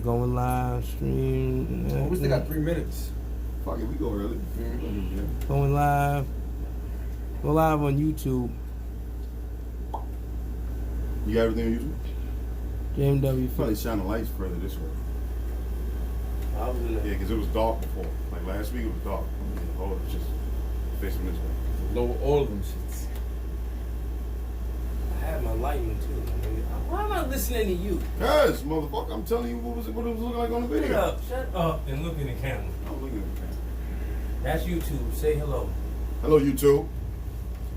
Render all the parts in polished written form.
Going live, stream. We still got 3 minutes. Fuck it, we go early. Going live. Go live on YouTube. You got everything on YouTube? JMW. Probably shine the lights further this way. I was in Yeah, there. because it was dark before. Like last week it was dark. Oh, it's just facing this way. Lower all of them shits. I had my lighting too. Why am I listening to you? Cuz, motherfucker, I'm telling you what it was looking like on the Shut video. up. Shut up and look in the camera. I'm looking at the camera. That's YouTube. Say hello. Hello, YouTube.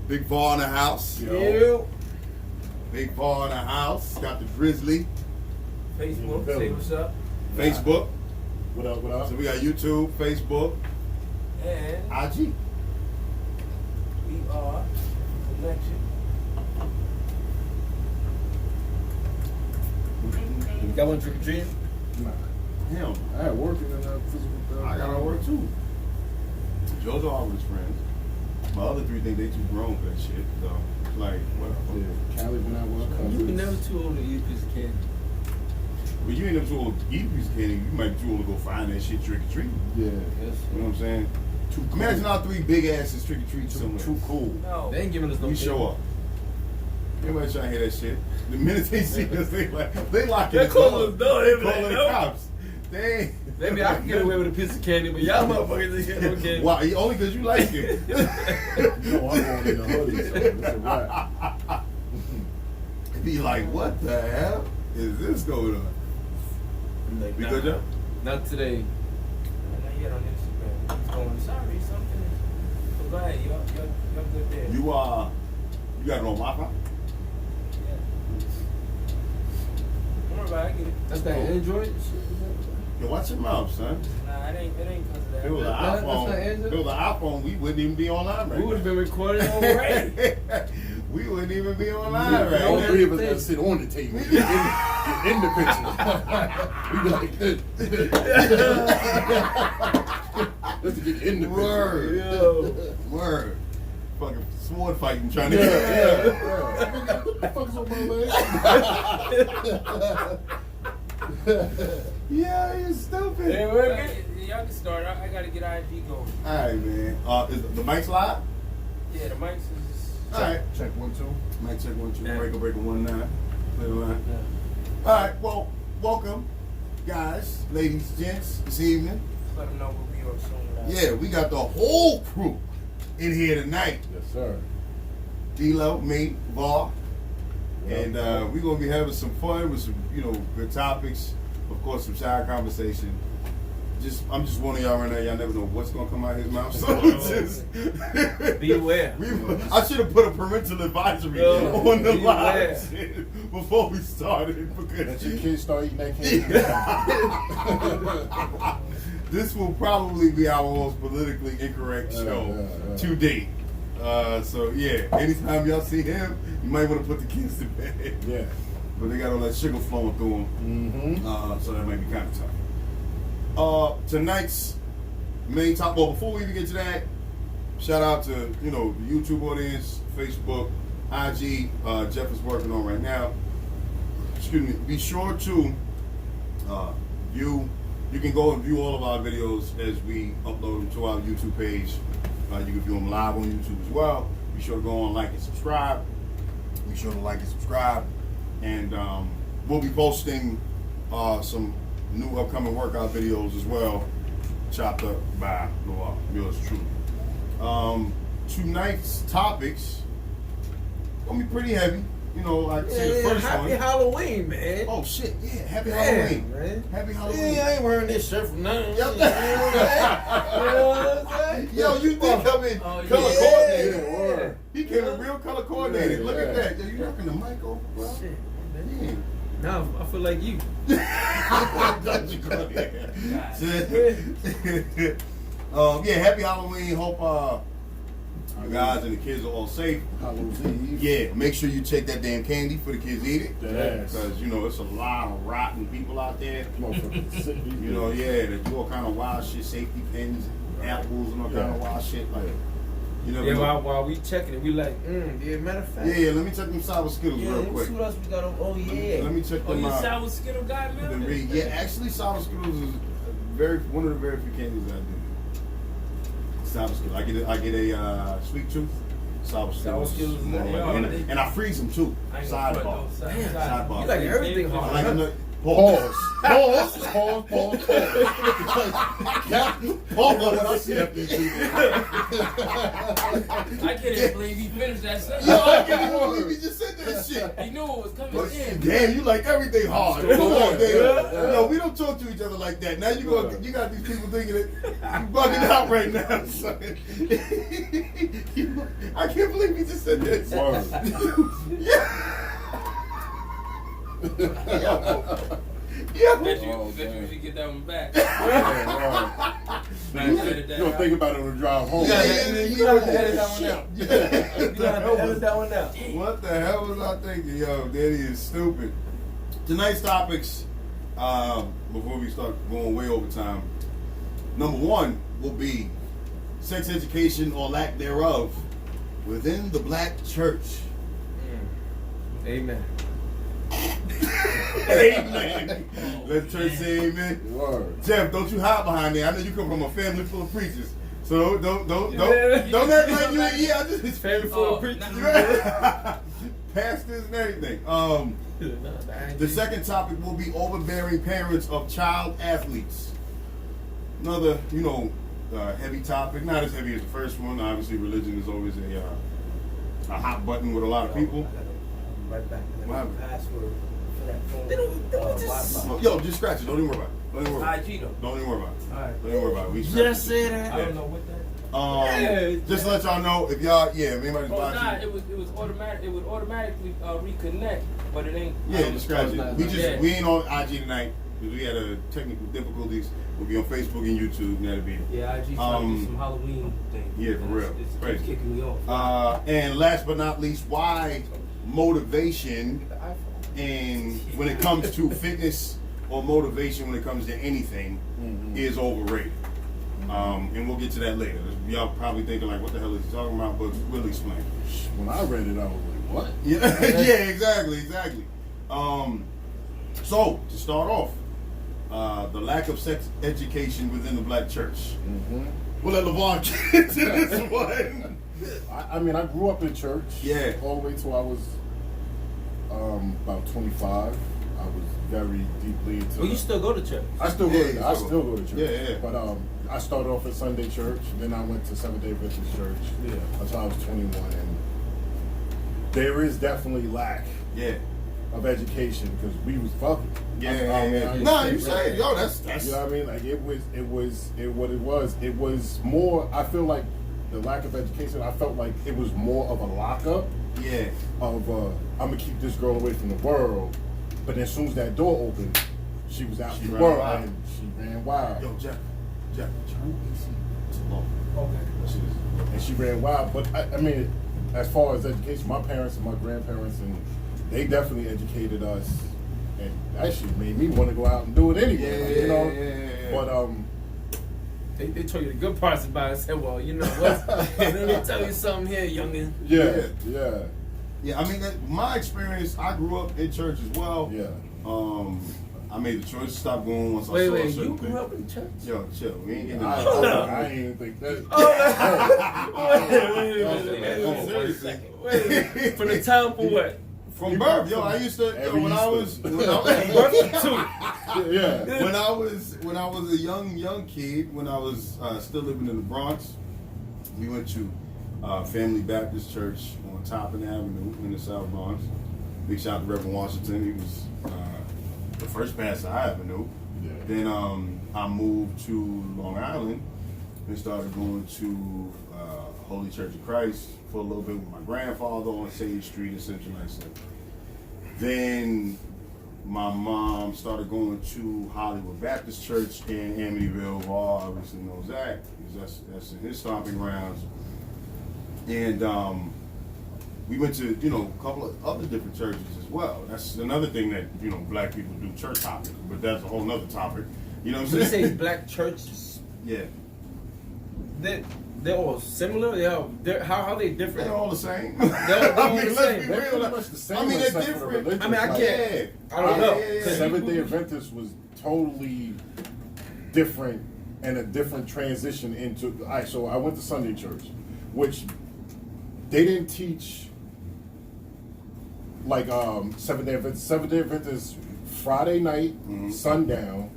Big Var in the house. Yo. Big Var in the house. Got the Grizzly. Facebook. Say what's up. Facebook. What up, what up? So we got YouTube, Facebook, And IG. we are Connection. You got one trick or treating? Nah. Hell, I had work in that physical therapy. I got to work too. Joe's always friends. My other three think they too grown for that shit. So, it's like, whatever. Yeah, Cali when I was You were never too old to eat a piece of candy. But you ain't never too old to eat a piece of candy. You might be too old to go find that shit trick or treat. Yeah. Yes. You know what I'm saying? Too cool. Imagine our three big asses trick or treat somewhere. Too cool. No. They ain't giving us no We show up. Everybody trying to hear that shit. The minute they see us, they lock in They the close door. the door. They be Calling like, the no. cops. They Maybe I can get away with a piece of candy, but y'all motherfuckers ain't get no candy. Why? Only because you like it. You know I'm going in the hoodie, so it's a wrap. Be like, what the hell is this going on? I'm like, We nah, good, Joe? Not today. Not yet on Instagram. It's going, sorry, something is. But go ahead, you're good there. You got it on Wi-Fi? Yeah. Don't worry about it, I get it. That's that Android shit. Yo, watch your mouth, son. Nah, it ain't because of that. If it was an That's not iPhone. Android? If it was an iPhone, we wouldn't even be online right We would have been recording already. We wouldn't even be online Yeah, right All now. three of us gotta sit on the table. Get in the picture. We be like this. Let's get in the Word. picture. Yo. Word. Fucking sword fighting trying to Yeah, get yeah. What the fuck is on my leg? Yeah, you're stupid. Hey, Y'all working? can start. I gotta get IG going. Alright, man. Is the mic's live? Yeah, the mics is. Alright. Check 1, 2. Mic check 1 2. Yeah. Breaker 1 9. Clear the line. Yeah. Alright, well, welcome, guys, ladies, gents, this evening. Just let them know we'll be on soon. Guys. Yeah, we got the whole crew in here tonight. Yes, sir. D-Lo, me, Var. And we're going to be having some fun with some, good topics. Of course, some shy conversation. I'm just warning y'all right now. Y'all never know what's going to come out of his mouth. So just Beware. I should have put a parental advisory Yo, on the beware. live shit before we started. Let Because your kids start eating that candy. this will probably be our most politically incorrect show to date. So yeah, anytime y'all see him, you might want to put the kids to bed. Yeah. But they got all that sugar flowing through them. Mm-hmm. So that might be kind of tough. Tonight's main topic. Well, before we even get to that, shout out to the YouTube audience, Facebook, IG. Jeff is working on right now. Excuse me. Be sure to view. You can go and view all of our videos as we upload them to our YouTube page. You can view them live on YouTube as well. Be sure to go on, like, and subscribe. Be sure to like and subscribe. And we'll be posting some new upcoming workout videos as well, chopped up by Levar, yours truly. Tonight's topics gonna be pretty heavy. Like I said, the first Happy one. Halloween, man. Oh shit, yeah, happy Man, Halloween. man. Happy Halloween. Yeah, I ain't wearing this shirt from nothing. Yep. You know what I'm saying? Yo, you did come in Oh, color yeah. coordinated. Yeah, word. He came in real color coordinated. Yeah, Look at yeah. that. Yo, you knocking the mic over, bro. Shit, man. Damn. Now I feel like you. Don't you go there. Yeah, happy Halloween. Hope you guys and the kids are all safe. Halloween Eve. Yeah, make sure you check that damn candy for the kids to eat it. Yes. Because, it's a lot of rotten people out there. Motherfucking sick. Yeah, they do all kind of wild shit, safety pins, apples, and all kind of wild shit. Like, You never Yeah, know. while we checking it, we like, yeah, matter of fact. Yeah, let me check them sour Skittles Yeah, real let me quick. see what else we got on. Oh, yeah. Let me check Oh, them you out. sour Skittle guy, man? Yeah, actually, sour Skittles is one of the very few candies I do. Sour Skittles. I get a sweet tooth. Sour Skittles. Skittles is More that- like- yeah. and I freeze them too. I ain't gonna front Sidebar. those. Damn, Sidebar. you like everything I hard. like huh? another. Pause. Pause. Cap. Pause. When I see that I can't even believe he finished that sentence. Yo, I can't believe he just said that shit. He knew it was coming in. Damn, you like everything hard. Come on, damn. No, we don't talk to each other like that. Now you got these people thinking that you bugging out right now, son. I can't believe he just said that. Yeah. Bet you, Oh, bet you man. should get that one back. You don't think about it on the drive home. You gotta have to edit that one out. Yeah. You gotta have to edit that one out. What the hell was I thinking? Yo, Daddy is stupid. Tonight's topics, before we start going way over time, number one will be sex education or lack thereof within the black church. Amen. Amen. Let the church say amen. Word. Jeff, don't you hide behind there. I know you come from a family full of preachers. So don't act like you ain't here. I just His family full of preachers. Pastors and everything. The second topic will be overbearing parents of child athletes. Another, heavy topic. Not as heavy as the first one. Obviously, religion is always a hot button with a lot of people. Right back. What happened? Password for that phone. They don't just- Wi-Fi. Yo, just scratch it. Don't even worry about it. Don't even worry about it. IG though. Don't even worry about it. Alright. Don't even worry about it. We Just say that. I don't know what that. Just to let y'all know, if y'all, if anybody's Oh, watching. nah, it was automatic. It would automatically reconnect, but it ain't. Yeah, just scratch it. Yeah. We ain't on IG tonight because we had technical difficulties. We'll be on Facebook and YouTube, and that'll be it. Yeah, IG trying to do some Halloween thing. Yeah, for real. It's Crazy. kicking me off. And last but not least, why motivation and when it comes to fitness or motivation when it comes to anything is overrated. And we'll get to that later. Y'all probably thinking like, what the hell is he talking about? But we'll explain. When I read it, I was like, what? Yeah, yeah, exactly. So to start off, the lack of sex education within the black church. We'll let Levar get to this one. I mean, I grew up in church. Yeah. All the way till I was about 25. I was very deeply into. Well, you still go to church. I still go. Yeah, I still go to church. Yeah. But I started off at Sunday church, then I went to Seventh Day Adventist church. Yeah. Until I was 21, and there is definitely lack Yeah. of education because we was fucking. Yeah. No, you say, yo, that's. You know what I mean? Like it was more. I feel like the lack of education. I felt like it was more of a lockup Yeah. of I'm gonna keep this girl away from the world. But then as soon as that door opened, she was out She in the ran world wild. and she ran wild. Yo, Jeff, turn AC to low. Okay. And she ran wild. But I mean, as far as education, my parents and my grandparents, and they definitely educated us, and actually made me want to go out and do it anyway. You know. Yeah. But They told you the good parts about it and said, well, you know what? Let me tell you something here, youngin. yeah. Yeah, I mean, my experience, I grew up in church as well. Yeah. I made the choice to stop going once I Wait, saw a you certain grew thing. up in church? Yo, chill. We ain't getting I ain't even think that. Seriously. Wait, from the time for what? From birth, yo, I used to when I was Yeah. when I was a young kid, when I was still living in the Bronx, we went to Family Baptist Church on Toppin Avenue in the South Bronx. Big shout out to Reverend Washington. He was the first pastor I ever knew. Yeah. Then I moved to Long Island and started going to Holy Church of Christ for a little bit with my grandfather on Sage Street in Central 97. Then my mom started going to Hollywood Baptist Church in Amityville. Law obviously knows that because that's in his stomping grounds. And we went to a couple of other different churches as well. That's another thing that black people do, church hopping, but that's a whole nother topic. You know what I'm When you saying? say black churches, Yeah. that They're all similar. How are they different? They're all the same. They're all the let's same. be They're real. pretty much the same. I mean, they're except for the different. religion. I mean, I Like, can't. I don't know. Seventh-day Adventist was totally different and a different transition into. So I went to Sunday church, which they didn't teach like Seventh-day Adventist. Seventh-day Adventist Friday night sundown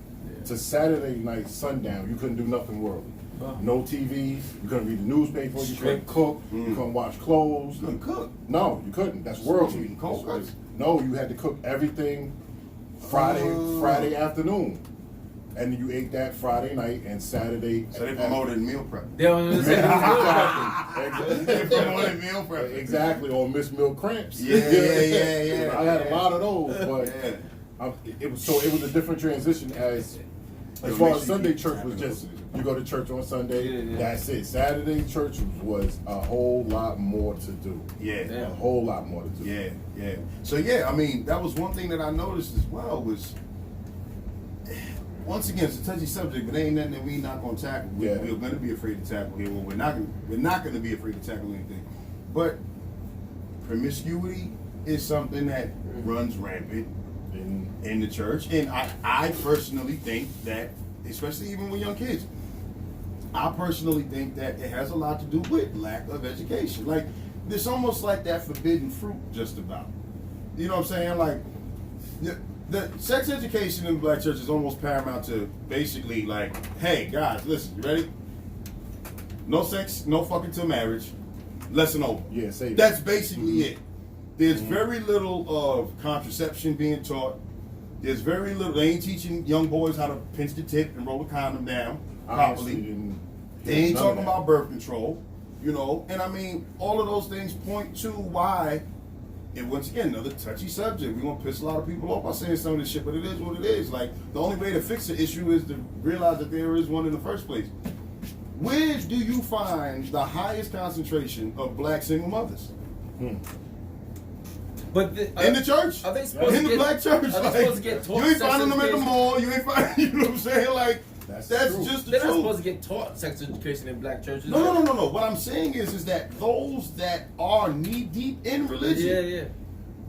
to Saturday night sundown. You couldn't do nothing worldly. No TV. You couldn't read the newspaper. You couldn't cook. You couldn't wash clothes. You couldn't cook. No, you couldn't. That's So worldly. you eating cold cuts? No, you had to cook everything Friday afternoon, and you ate that Friday night and Saturday. So they promoted meal prep. They don't understand. They promoted meal prep. Exactly, or Miss Meal Cramps. Yeah. I had a lot of those, but it was a different transition as far as Sunday church was just you go to church on Sunday, that's it. Saturday church was a whole lot more to do. A whole lot more to do. Yeah. So I mean, that was one thing that I noticed as well was, once again, it's a touchy subject, but ain't nothing that we not gonna tackle. We're gonna be afraid to tackle here. Well, we're not gonna be afraid to tackle anything. But promiscuity is something that runs rampant in the church, and I personally think that, especially even with young kids, I personally think that it has a lot to do with lack of education. Like, it's almost like that forbidden fruit, just about. You know what I'm saying? Like, the sex education in the black church is almost paramount to basically like, hey guys, listen, you ready? No sex, no fucking till marriage. Lesson over. Yeah, say that. That's basically it. There's very little of contraception being taught. There's very little. They ain't teaching young boys how to pinch the tip and roll the condom down properly. They ain't talking about birth control, you know. And I mean, all of those things point to why. And once again, another touchy subject. We're gonna piss a lot of people off by saying some of this shit, but it is what it is. Like, the only way to fix the issue is to realize that there is one in the first place. Where do you find the highest concentration of black single mothers? But in the church, are they supposed in the black church? Are they supposed to get taught? You ain't finding them at the mall. You ain't finding. You know what I'm saying? Like, that's just the They're truth. not supposed to get taught sex education in black churches. No. What I'm saying is that those that are knee deep in religion,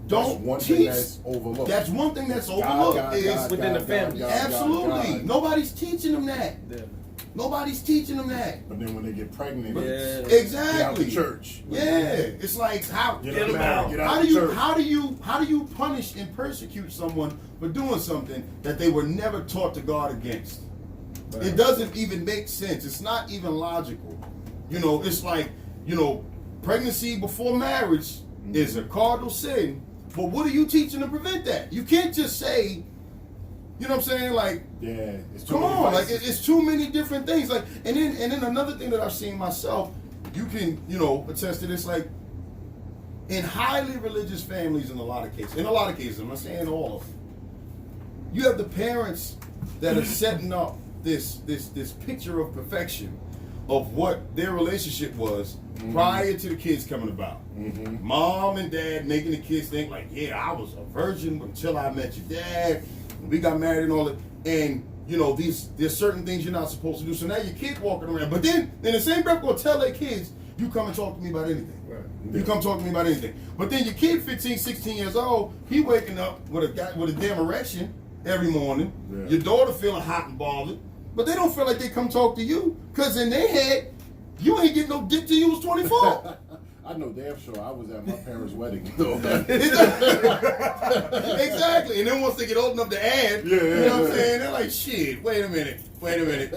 don't teach. That's overlooked. That's one thing that's overlooked is within the family. Absolutely, nobody's teaching them that. Yeah. Nobody's teaching them that. But then when they get pregnant, exactly. Get out the church. It's like how do you punish and persecute someone for doing something that they were never taught to guard against? Right. It doesn't even make sense. It's not even logical. You know, it's like, you know, pregnancy before marriage is a cardinal sin. But what are you teaching to prevent that? You can't just say, you know what I'm saying? Like, it's come on, like it's too many different things. Like, and then another thing that I've seen myself, you can, you know, attest to this. Like, in highly religious families, in a lot of cases, I'm not saying all of them, you have the parents that are setting up this picture of perfection of what their relationship was prior to the kids coming about. Mom and dad making the kids think like, yeah, I was a virgin until I met your dad. We got married and all that. And, you know, there's certain things you're not supposed to do. So now your kid walking around. But then, in the same breath, gonna tell their kids, you come and talk to me about anything. Right. You come talk to me about anything. But then your kid, 15, 16 years old, he waking up with a damn erection every morning. Yeah. Your daughter feeling hot and bothered. But they don't feel like they come talk to you. Because in their head, you ain't getting no dick till you was 24. I know damn sure I was at my parents' wedding. Exactly. And then once they get old enough to add, you know what I'm saying? They're like, shit, wait a minute.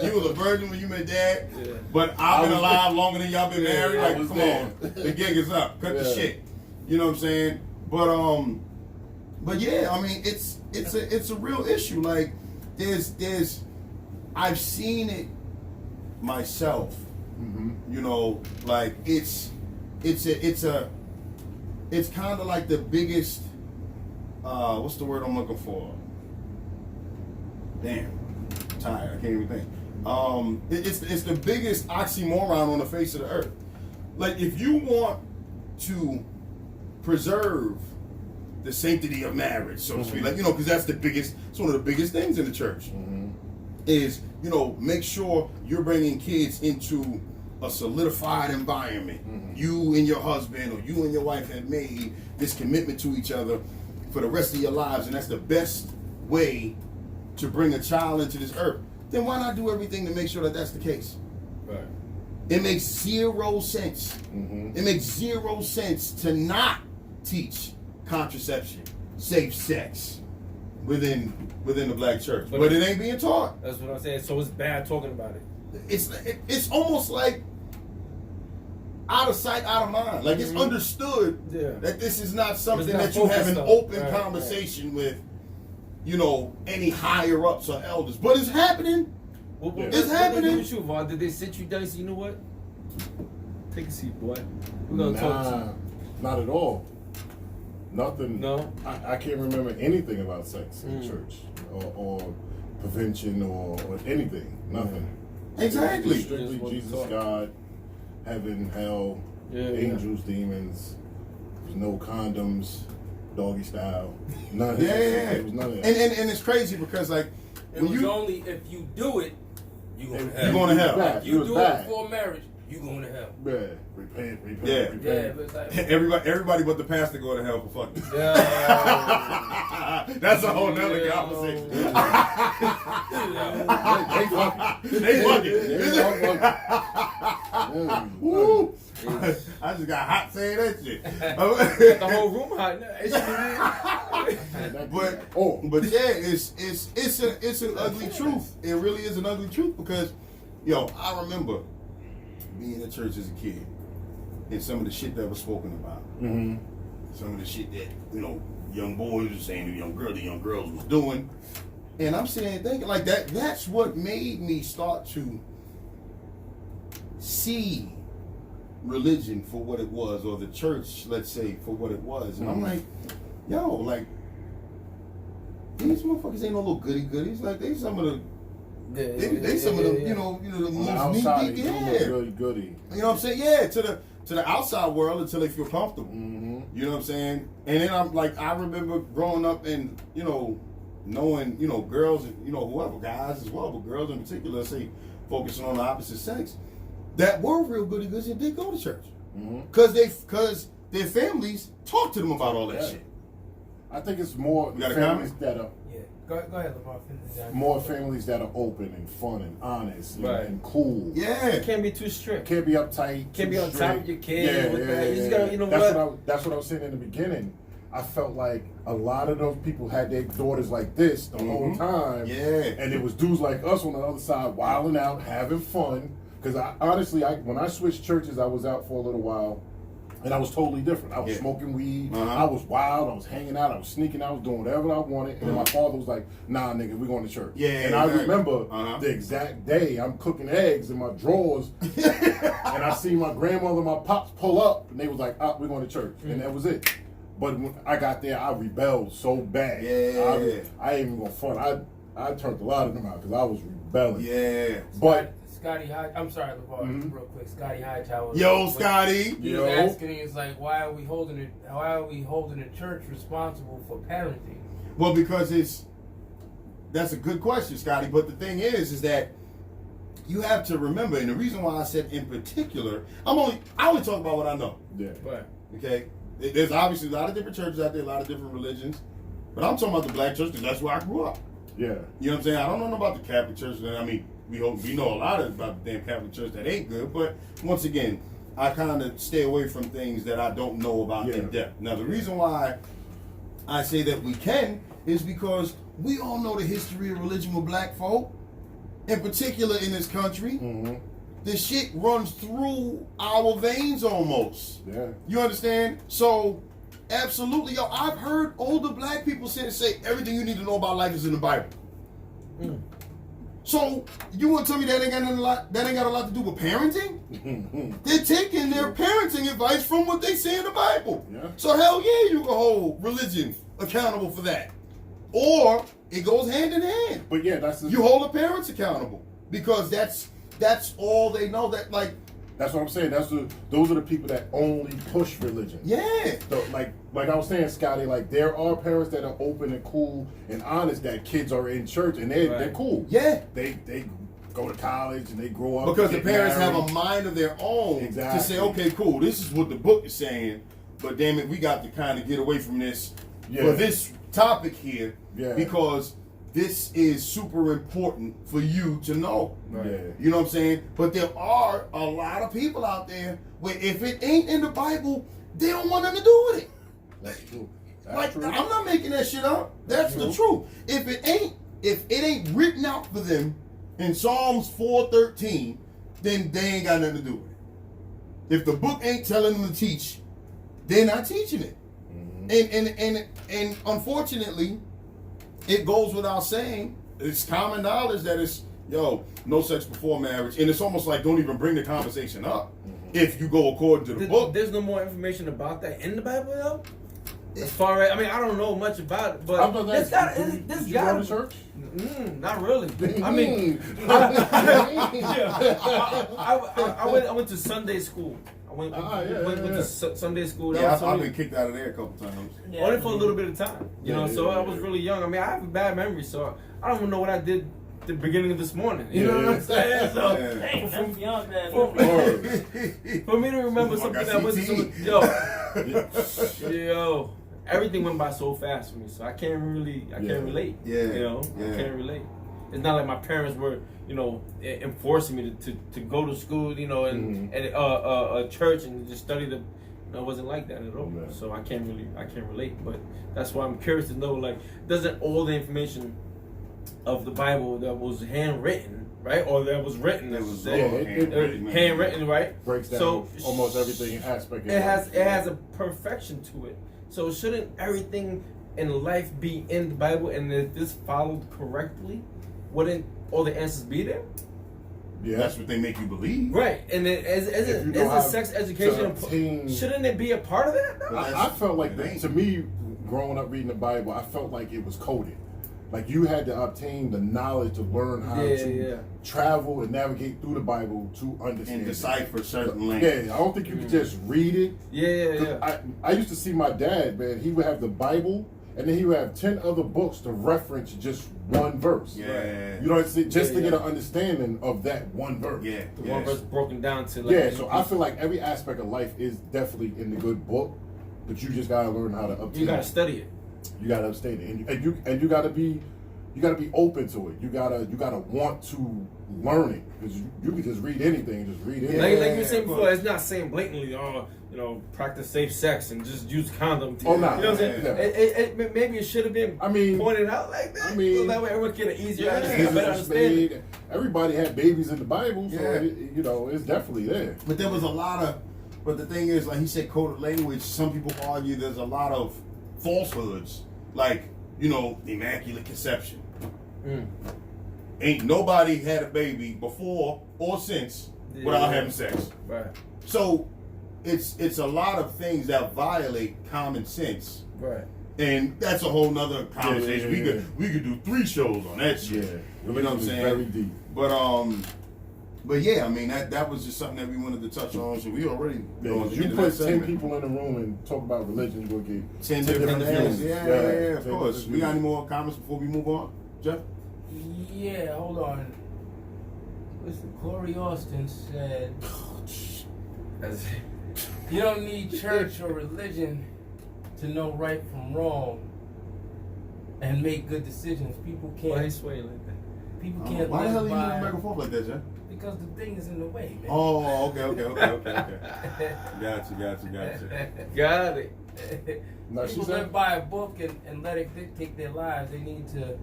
You was a virgin when you met dad, but I've been alive longer than y'all been married. Like, come on. The gig is up. Cut the shit. You know what I'm saying? But yeah, I mean, it's a real issue. Like, I've seen it myself. You know, like it's kind of like the biggest, what's the word I'm looking for? Damn, I'm tired. I can't even think. It's the biggest oxymoron on the face of the earth. Like, if you want to preserve the sanctity of marriage, so to speak, like, you know, because that's it's one of the biggest things in the church. Is, you know, make sure you're bringing kids into a solidified environment. You and your husband or you and your wife have made this commitment to each other for the rest of your lives, and that's the best way to bring a child into this earth. Then why not do everything to make sure that that's the case? Right. It makes zero sense. It makes zero sense to not teach contraception, safe sex within the black church, but it ain't being taught. That's what I'm saying. So it's bad talking about it. It's almost like out of sight, out of mind. Like it's understood that this is not something that you have an open conversation with, you know, any higher ups or elders. But it's happening. It's happening. What you, Vaughn? Did they sit you down and say, you know what? Take a seat, boy. We're gonna talk to you. Not at all. Nothing. No. I can't remember anything about sex in church or prevention or anything. Nothing. Exactly. Strictly Jesus, God, heaven, hell, angels, demons. There's no condoms, doggy style. None of that. There was none of that. And it's crazy because like it was only if you do it, you going to hell. You going to hell. If you do it before marriage, you going to hell. Yeah. Repent. Yeah. Repent. Yeah, but it's like everybody but the pastor go to hell for fucking. Yeah. That's a whole nother conversation. They fucking. Woo! I just got hot saying that shit. The whole room hot now. But yeah, it's an ugly truth. It really is an ugly truth because, yo, I remember being in church as a kid and some of the shit that was spoken about. Some of the shit that, you know, young boys were saying to the young girls was doing. And I'm sitting there thinking like that's what made me start to see religion for what it was, or the church, let's say, for what it was. And I'm like, yo, like, these motherfuckers ain't no little goody goodies. Like, they some of the they some of the you know the most neat goody. You know what I'm saying? Yeah, to the outside world until they feel comfortable. You know what I'm saying? And then I'm like, I remember growing up and, you know, knowing, you know, girls and, you know, whoever, guys as well, but girls in particular, say, focusing on the opposite sex, that were real goody goods and did go to church. Because their families talk to them about all that shit. I think it's more You got a families comment? that are Go ahead, Levar. Finish that. more families that are open and fun and honest and cool. Yeah. It can't be too strict. Can't be uptight. Can't be on top of your kid. Yeah. You just gotta, you know That's what I was saying in the beginning. I felt like a lot of those people had their daughters like this the whole time. Yeah. And it was dudes like us on the other side wilding out, having fun. Because honestly, when I switched churches, I was out for a little while. And I was totally different. I was smoking weed. I was wild. I was hanging out. I was sneaking out. I was doing whatever I wanted. And then my father was like, nah, nigga, we're going to church. Yeah, and I remember the exact day I'm cooking eggs in my drawers. And I see my grandmother and my pops pull up. And they was like, we're going to church. And that was it. But when I got there, I rebelled so bad. Yeah. I ain't even going to front. I turned a lot of them out because I was rebelling. Yeah. But Scotty High, I'm sorry, Levar, real quick. Scotty Hightower. Yo, Scotty. He was asking, it's like, why are we holding the church responsible for parenting? Well, because that's a good question, Scotty. But the thing is that you have to remember, and the reason why I said in particular, I only talk about what I know. yeah. Right. Okay? There's obviously a lot of different churches out there, a lot of different religions. But I'm talking about the black church because that's where I grew up. Yeah. You know what I'm saying? I don't know about the Catholic Church. I mean, we know a lot about the damn Catholic Church that ain't good. But once again, I kind of stay away from things that I don't know about in depth. Now, the reason why I say that we can is because we all know the history of religion with black folk, in particular in this country. The shit runs through our veins almost. Yeah. You understand? So, absolutely, yo, I've heard older black people say everything you need to know about life is in the Bible. So you want to tell me that ain't got a lot to do with parenting? They're taking their parenting advice from what they say in the Bible. Yeah. So hell yeah, you can hold religion accountable for that, or it goes hand in hand. But yeah, You hold the parents accountable because that's all they know. That's what I'm saying. Those are the people that only push religion. Yeah. So like I was saying, Scotty, like there are parents that are open and cool and honest that kids are in church and they're cool. Yeah. They go to college and they grow up. Because the get parents married. have a mind of their own Exactly. to say, okay, cool, this is what the book is saying, but damn it, we got to kind of get away from this for this topic here because this is super important for you to know. Right. Yeah. You know what I'm saying? But there are a lot of people out there where if it ain't in the Bible, they don't want nothing to do with it. That's true. Like, I'm not making that shit up. That's the truth. If it ain't written out for them in Psalms 4:13, then they ain't got nothing to do with it. If the book ain't telling them to teach, they're not teaching it. And unfortunately, it goes without saying, it's common knowledge that it's, no sex before marriage. And it's almost like don't even bring the conversation up if you go according to the book. There's no more information about that in the Bible, though? As far as, I mean, I don't know much about it, but Did you go to church? Not really. I mean, I went to Sunday school. I went to Sunday school. Yeah, I've been kicked out of there a couple times. Only for a little bit of time, so I was really young. I mean, I have a bad memory, so I don't even know what I did at the beginning of this morning. You know what I'm saying? So, for me to remember something that was everything went by so fast for me, so I can't relate. I can't relate. It's not like my parents were, enforcing me to go to school, and a church and just study the. It wasn't like that at all. So I can't relate. But that's why I'm curious to know, like, doesn't all the information of the Bible that was handwritten, right, or that was written, it was handwritten, right? Breaks down so almost everything aspect. It has a perfection to it. So shouldn't everything in life be in the Bible? And if this followed correctly, wouldn't all the answers be there? Yeah, that's what they make you believe. Right, and then as a sex education, shouldn't it be a part of that? No. I felt like to me, growing up reading the Bible, I felt like it was coded. Like you had to obtain the knowledge to learn how to travel and navigate through the Bible to understand and decipher certain language. Yeah, I don't think you could just read it. I used to see my dad, man. He would have the Bible, and then he would have 10 other books to reference just one verse. Yeah, you know what I'm saying? Just to get an understanding of that one verse. Yeah, one verse broken down to like. So I feel like every aspect of life is definitely in the good book, but you just gotta learn how to obtain. You gotta study it. You gotta abstain it, and you gotta be open to it. You gotta want to learn it, because you can just read anything, Like you were saying before, it's not saying blatantly, practice safe sex and just use condom. Oh no, you know what I'm saying? Maybe it should have been pointed out like that. So that way everyone get an easier understanding. Everybody had babies in the Bible, so it's definitely there. But there was a lot of. But the thing is, like he said, coded language. Some people argue there's a lot of falsehoods, like immaculate conception. Ain't nobody had a baby before or since without having sex. Right. So it's a lot of things that violate common sense. Right. And that's a whole nother conversation. We could do 3 shows on that shit. Yeah. You know what I'm saying? Very deep. But yeah, I mean that was just something that we wanted to touch on. So we already you put 10 people in the room and talk about religion, you'll get 10 different things. Yeah, of 10 course. We got any more comments before we move on, Jeff? Yeah, hold on. Listen, Corey Austin said, "You don't need church or religion to know right from wrong and make good decisions. People can't." Why he sway like that? People can't. Why the hell are you by, using the microphone like that, Jeff? Because the thing is in the way, man. Oh, okay. Gotcha. Got it. No, People live by a book and let it dictate their lives. They need to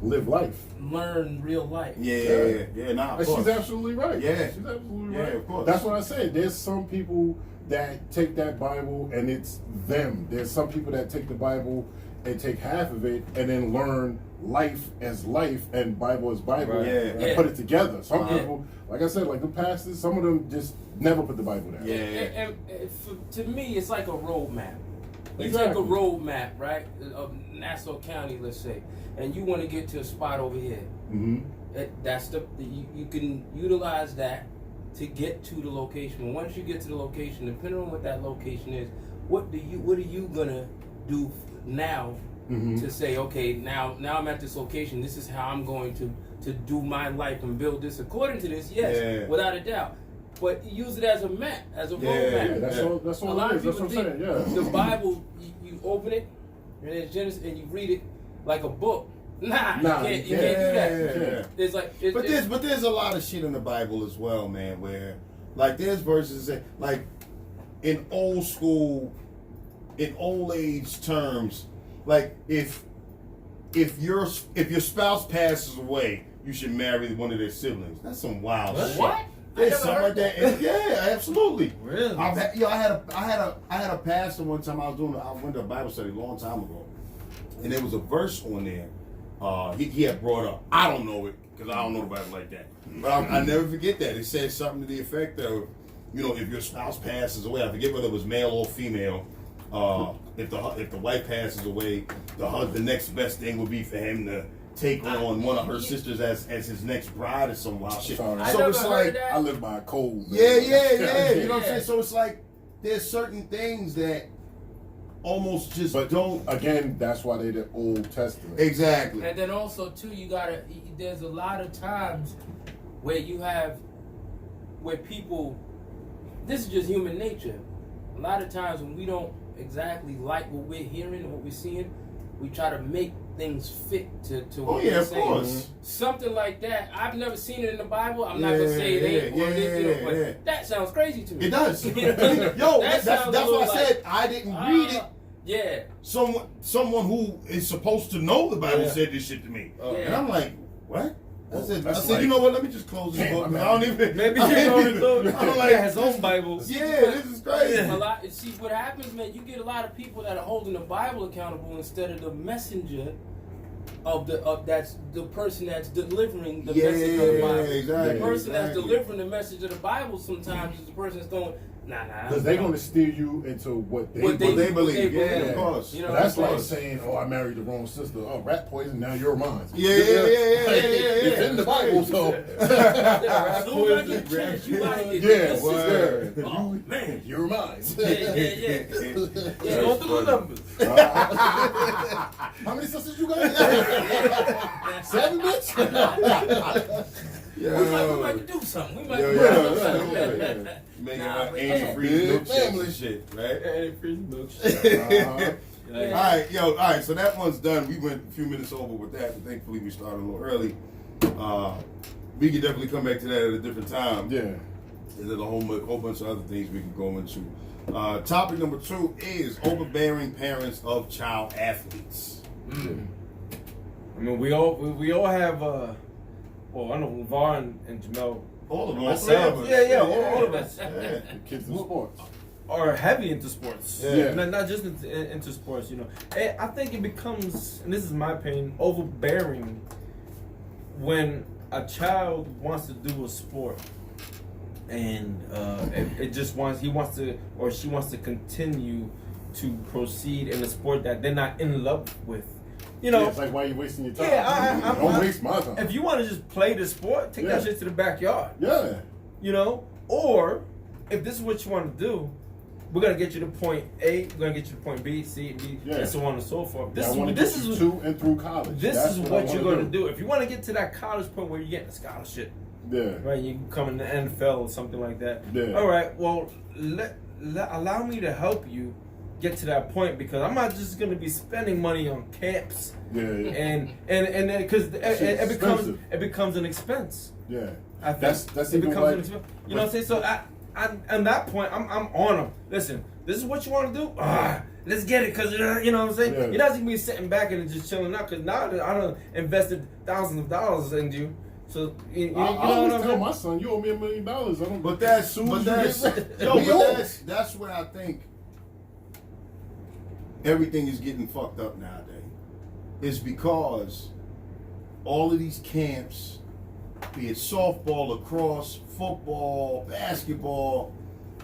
live life, learn real life. Yeah. Nah, of course. She's absolutely right. Yeah, she's absolutely right. Yeah, of course. That's what I said. There's some people that take that Bible and it's them. There's some people that take the Bible and take half of it and then learn life as life and Bible as Bible and put it together. Some people, like I said, like the pastors, some of them just never put the Bible down. And to me, it's like a roadmap. You take a roadmap, right, of Nassau County, let's say, and you want to get to a spot over here. That's you can utilize that to get to the location. Once you get to the location, depending on what that location is, what are you gonna do now to say, okay, now I'm at this location. This is how I'm going to do my life and build this according to this. Yes, without a doubt. But use it as a map, as a road map. Yeah, that's all a lot it of is. people That's what I'm think saying. the Bible, you open it, and it's Genesis, and you read it like a book. Nah, you can't do that. It's like, but there's a lot of shit in the Bible as well, man. Where like there's verses that like in old school, in old age terms, like if your spouse passes away, you should marry one of their siblings. That's some wild shit. What? There's something like that. Yeah, absolutely. Really? I had a pastor one time. I went to a Bible study a long time ago, and there was a verse on there. He had brought up. I don't know it because I don't know the Bible like that. But I never forget that. It said something to the effect of, if your spouse passes away, I forget whether it was male or female. If the wife passes away, the next best thing would be for him to take on one of her sisters as his next bride or some wild shit. So it's like I live by a code. Yeah. You know what I'm saying? So it's like there's certain things that almost just don't. Again, that's why they the Old Testament. Exactly. And then also too, there's a lot of times where people, this is just human nature. A lot of times when we don't exactly like what we're hearing, what we're seeing, we try to make things fit to what we're saying. Of course. Something like that. I've never seen it in the Bible. I'm not gonna say it ain't. But that sounds crazy to me. It does. Yo, that's what I said. I didn't read it. Yeah. Someone who is supposed to know the Bible said this shit to me, and I'm like, what? I said, you know what? Let me just close this book. I don't even. Maybe he has his own Bible. Yeah, this is crazy. See what happens, man. You get a lot of people that are holding the Bible accountable instead of the messenger that's the person that's delivering the message of the Bible. Exactly. The person that's delivering the message of the Bible sometimes is the person that's going, nah. Because they're going to steer you into what they believe. Yeah, of course. That's like saying, I married the wrong sister. Oh, rat poison, now you're mine. Yeah. It's in the Bible, so. As soon as I get a chance, you gotta get this sister. Oh, man. You're mine. Yeah. Go through the numbers. How many sisters you got? 7, bitch? We might do something. We might do something. Making antifreeze milkshakes and shit, right? Antifreeze milkshake. All right, so that one's done. We went a few minutes over with that, but thankfully we started a little early. We can definitely come back to that at a different time. Yeah. And there's a whole bunch of other things we can go into. Topic number 2 is overbearing parents of child athletes. I mean, we all have. I know Levar and Jamel. All of us. Myself. Yeah, all of us. Yeah. Kids in sports. Are heavy into sports. Yeah. Not just into sports, I think it becomes, and this is my opinion, overbearing when a child wants to do a sport and he wants to continue to proceed in a sport that they're not in love with. It's like, why are you wasting your time? Yeah, don't waste my time. If you want to just play the sport, take that shit to the backyard. Yeah. Or if this is what you want to do, we're gonna get you to point A, we're gonna get you to point B, C, D, and so on and so forth. This is to and through college. This is what you're gonna do. If you want to get to that college point where you're getting a scholarship, right? You can come in the NFL or something like that. Yeah. All right. Well, allow me to help you get to that point, because I'm not just going to be spending money on camps. And then because it becomes an expense. Yeah. I think that's it even becomes like, an expense. You know what I'm saying? So at that point, I'm on them. Listen, this is what you want to do. Let's get it, because you know what I'm saying. You're not just gonna be sitting back and just chilling out, because now I done invested thousands of dollars into you. So you know I what I'm tell saying? my son, you owe me $1 million. That's where I think everything is getting fucked up nowadays. Is because all of these camps, be it softball, lacrosse, football, basketball,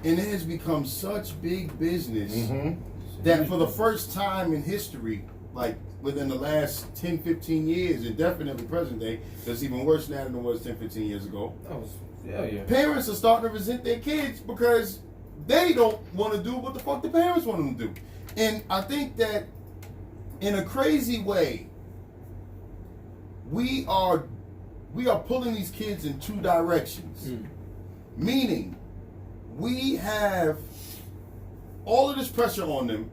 and it has become such big business that for the first time in history, like within the last 10, 15 years, and definitely present day, because it's even worse now than it was 10, 15 years ago, parents are starting to resent their kids because they don't want to do what the fuck the parents want them to do. And I think that in a crazy way, we are pulling these kids in two directions. Meaning, we have all of this pressure on them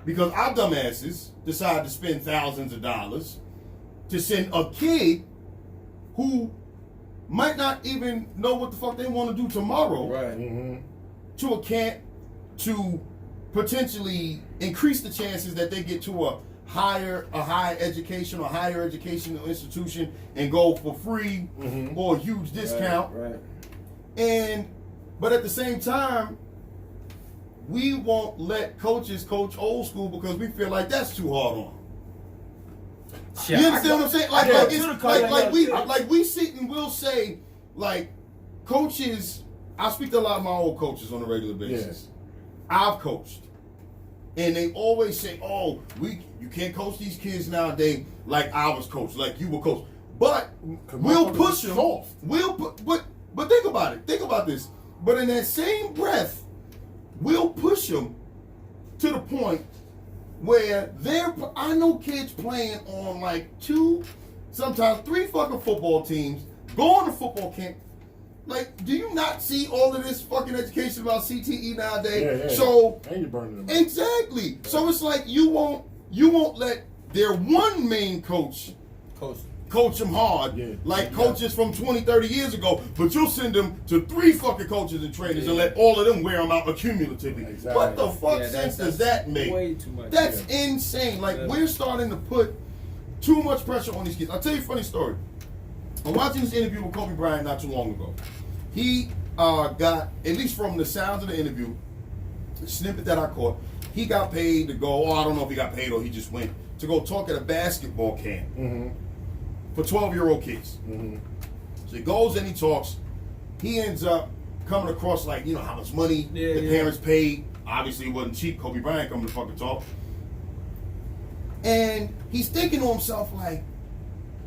because our dumbasses decide to spend thousands of dollars to send a kid who might not even know what the fuck they want to do tomorrow to a camp to potentially increase the chances that they get to a higher educational institution and go for free or a huge discount. But at the same time, we won't let coaches coach old school because we feel like that's too hard on them. You understand what I'm saying? Like we sit and we'll say, like, coaches, I speak to a lot of my old coaches on a regular basis. I've coached. And they always say, oh, you can't coach these kids nowadays like I was coached, like you were coached. But we'll push them off. But think about it. Think about this. But in that same breath, we'll push them to the point where I know kids playing on like 2, sometimes 3 fucking football teams, going to football camp. Like, do you not see all of this fucking education about CTE nowadays? So and you're burning them. Exactly. So it's like you won't let their one main coach them hard, like coaches from 20, 30 years ago, but you'll send them to 3 fucking coaches and trainers and let all of them wear them out accumulatively. Exactly. What the fuck sense does that make? Way too much. That's insane. Like, we're starting to put too much pressure on these kids. I'll tell you a funny story. I'm watching this interview with Kobe Bryant not too long ago. He got, at least from the sounds of the interview, the snippet that I caught, he got paid to go, I don't know if he got paid or he just went, to go talk at a basketball camp for 12-year-old kids. So he goes and he talks. He ends up coming across like, you know, how much money the parents paid. Obviously it wasn't cheap. Kobe Bryant coming to fucking talk. And he's thinking to himself like,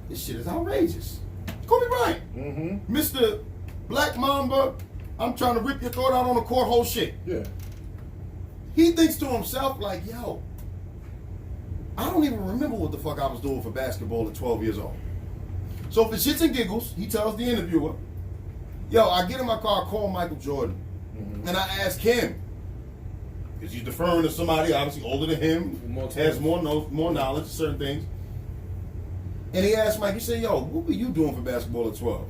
this shit is outrageous. Kobe Bryant, Mr. Black Mamba, I'm trying to rip your throat out on the court, whole shit. He thinks to himself like, yo, I don't even remember what the fuck I was doing for basketball at 12 years old. So for shits and giggles, he tells the interviewer, yo, I get in my car, I call Michael Jordan, and I ask him, because he's deferring to somebody obviously older than him, has more knowledge of certain things. And he asked Mike, he said, yo, what were you doing for basketball at 12?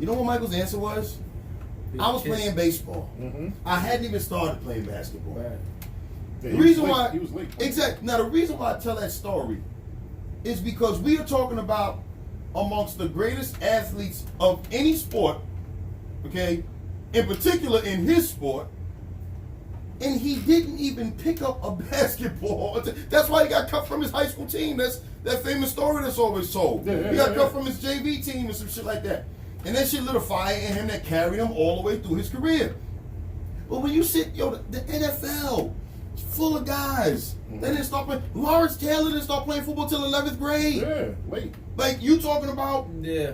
You know what Michael's answer was? I was playing baseball. I hadn't even started playing basketball. Yeah, the reason why he was late. Exactly. Now the reason why I tell that story is because we are talking about amongst the greatest athletes of any sport, okay, in particular in his sport, and he didn't even pick up a basketball. That's why he got cut from his high school team. That's that famous story that's always told. He got cut from his JV team and some shit like that. And that shit lit a fire in him that carried him all the way through his career. But when you sit, the NFL, it's full of guys. They didn't start playing. Lawrence Taylor didn't start playing football till 11th grade. Yeah, late. Like, you talking about,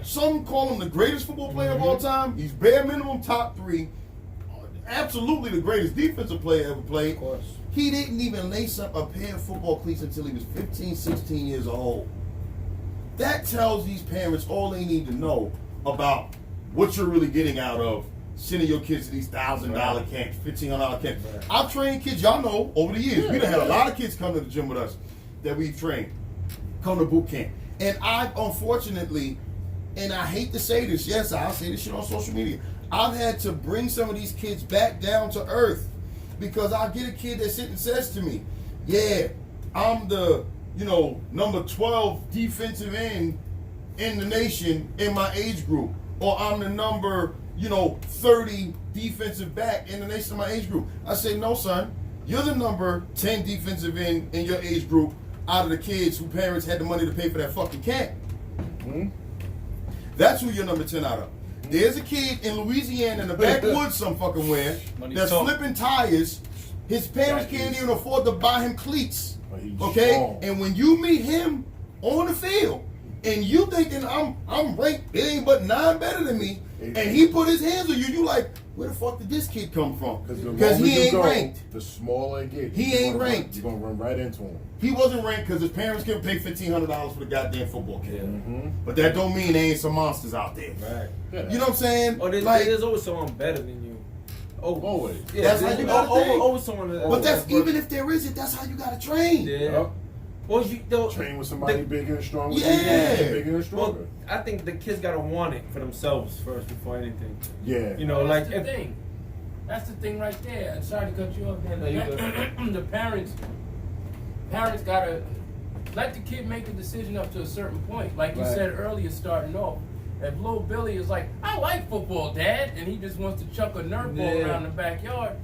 some call him the greatest football player of all time. He's bare minimum top 3. Absolutely the greatest defensive player ever played. Of course. He didn't even lace up a pair of football cleats until he was 15, 16 years old. That tells these parents all they need to know about what you're really getting out of sending your kids to these $1,000 camps, $1,500 camps. I've trained kids, y'all know, over the years. We done had a lot of kids come to the gym with us that we've trained, come to boot camp. And I've unfortunately, and I hate to say this, yes, I'll say this shit on social media, I've had to bring some of these kids back down to earth because I get a kid that sits and says to me, yeah, I'm the, number 12 defensive end in the nation in my age group. Or I'm the number, 30 defensive back in the nation in my age group. I say, no, son, you're the number 10 defensive end in your age group out of the kids whose parents had the money to pay for that fucking camp. That's who you're number 10 out of. There's a kid in Louisiana in the backwoods some fucking where that's flipping tires. His parents can't even afford to buy him cleats. Okay? And when you meet him on the field, and you thinking I'm ranked, it ain't but 9 better than me, and he put his hands on you, you like, where the fuck did this kid come from? Because he ain't ranked. The smaller it gets, he ain't ranked. You're gonna run right into him. He wasn't ranked because his parents couldn't pay $1,500 for the goddamn football kid. Mm-hmm. But that don't mean there ain't some monsters out there. Right. Yeah. You know what I'm saying? Or there's always someone better than you. Always. Yeah, that's how you gotta think. Always someone. But that's even if there isn't, that's how you gotta train. Yeah. Well, you train with somebody bigger and stronger. Yeah. Bigger and stronger. Well, I think the kids gotta want it for themselves first before anything. Yeah. You know, well, like that's the thing. That's the thing right there. Sorry to cut you off, man. The parents gotta let the kid make a decision up to a certain point. Like you said earlier, starting off. If little Billy is like, I like football, Dad, and he just wants to chuck a Nerf ball around the backyard,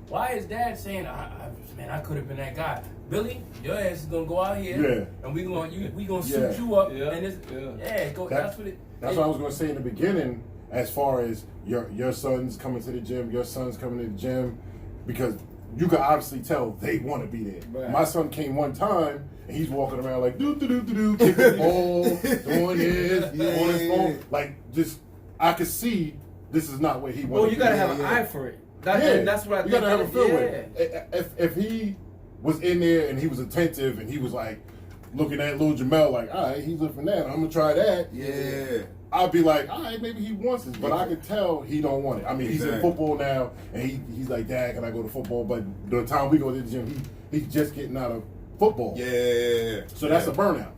why is Dad saying, man, I could have been that guy? Billy, your ass is gonna go out here, and we gonna suit you up, and it's, that's what it. That's what I was gonna say in the beginning, as far as your son's coming to the gym, your son's coming to the gym, because you can obviously tell they want to be there. Right. My son came one time. And he's walking around like kicking the ball, doing this, on his phone. Like, just, I could see this is not where he wants. Well, you gotta have an eye for it. That's what I think. You gotta have a feel with it. If he was in there and he was attentive and he was like looking at little Jamel like, all right, he's looking at that, I'm gonna try that. Yeah. I'd be like, all right, maybe he wants this, but I could tell he don't want it. I mean, he's in football now, and he's like, Dad, can I go to football? But the time we go to the gym, he's just getting out of football. Yeah. So that's a burnout.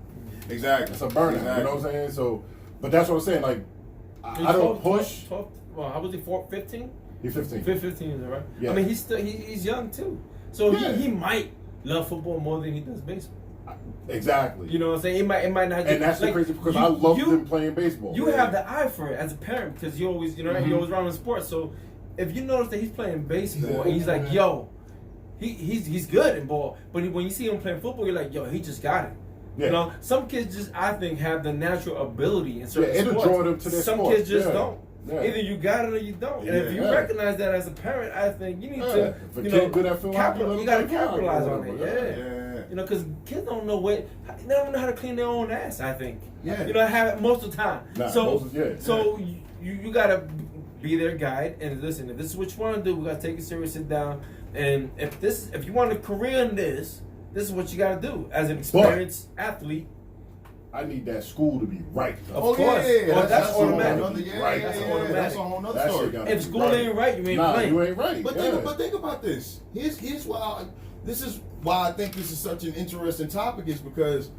Exactly. That's a burnout. Exactly. You know what I'm saying? So, but that's what I'm saying. Like, I don't push. Well, how was he? 15? He's 15. 15 is right. Yeah. I mean, he's young too. So he might love football more than he does baseball. Exactly. You know what I'm saying? It might not. And that's the crazy because I love them playing baseball. You have the eye for it as a parent because you always, you always around in sports. So if you notice that he's playing baseball and he's like, yo. He's good in ball, but when you see him playing football, you're like, yo, he just got it. Yeah. You know, some kids just, I think, have the natural ability in certain sports. It'll draw them to their Some sport. kids just don't. Yeah. Either you got it or you don't. And if you recognize that as a parent, I think you need to, you got to capitalize on it. Yeah. You know, because kids don't know they don't know how to clean their own ass. I think. Yeah. You know, have it most of the time. So you got to be their guide and listen. If this is what you want to do, we got to take it serious, sit down. And if you want a career in this is what you got to do as an experienced athlete. I need that school to be right. Of course. Yeah, that's automatic. Right. That's a whole nother story. If school ain't right, you ain't playing. You ain't right. But think about this. Here's why. This is why I think this is such an interesting topic is because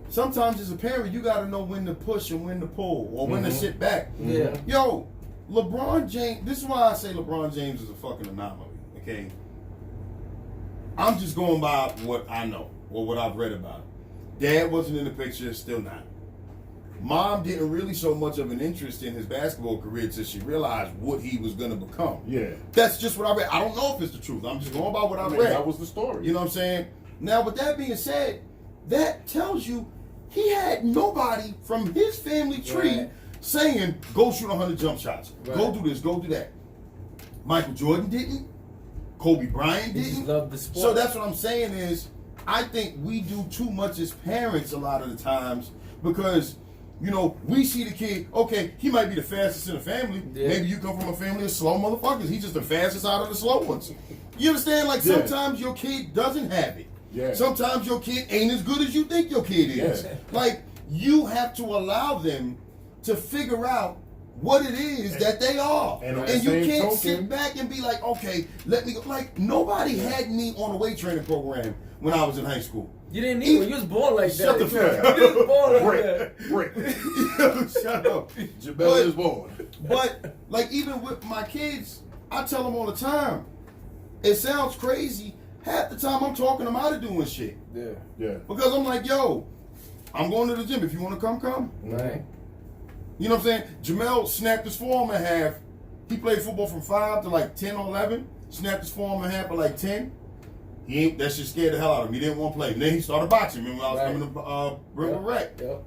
sometimes as a parent you got to know when to push and when to pull or when to sit back. Yeah. Yo, LeBron James. This is why I say LeBron James is a fucking anomaly. Okay. I'm just going by what I know or what I've read about him. Dad wasn't in the picture, still not. Mom didn't really show much of an interest in his basketball career until she realized what he was going to become. Yeah. That's just what I read. I don't know if it's the truth. I'm just going by what I read. That was the story. You know what I'm saying? Now, with that being said, that tells you he had nobody from his family tree saying, go shoot 100 jump shots. Go do this, go do that. Michael Jordan didn't. Kobe Bryant didn't. He just loved the sport. So that's what I'm saying is, I think we do too much as parents a lot of the times because, we see the kid, okay, he might be the fastest in the family. Yeah. Maybe you come from a family of slow motherfuckers. He's just the fastest out of the slow ones. You understand? Like sometimes your kid doesn't have it. Yeah. Sometimes your kid ain't as good as you think your kid is. Yeah. Like you have to allow them to figure out what it is that they are. And you can't sit back and be like, okay, let me go. Like nobody had me on a weight training program when I was in high school. You didn't need one. You was born like that. Shut the fuck up. You was born like that. Shut up. Jabel is born. But like even with my kids, I tell them all the time, it sounds crazy. Half the time I'm talking them out of doing shit. Yeah. Because I'm like, yo, I'm going to the gym. If you want to come. Right. You know what I'm saying? Jamel snapped his forearm in half. He played football from 5 to like 10 or 11. Snapped his forearm in half at like 10. That shit scared the hell out of him. He didn't want to play. And then he started boxing. Remember when I was coming to River Rec? Yep.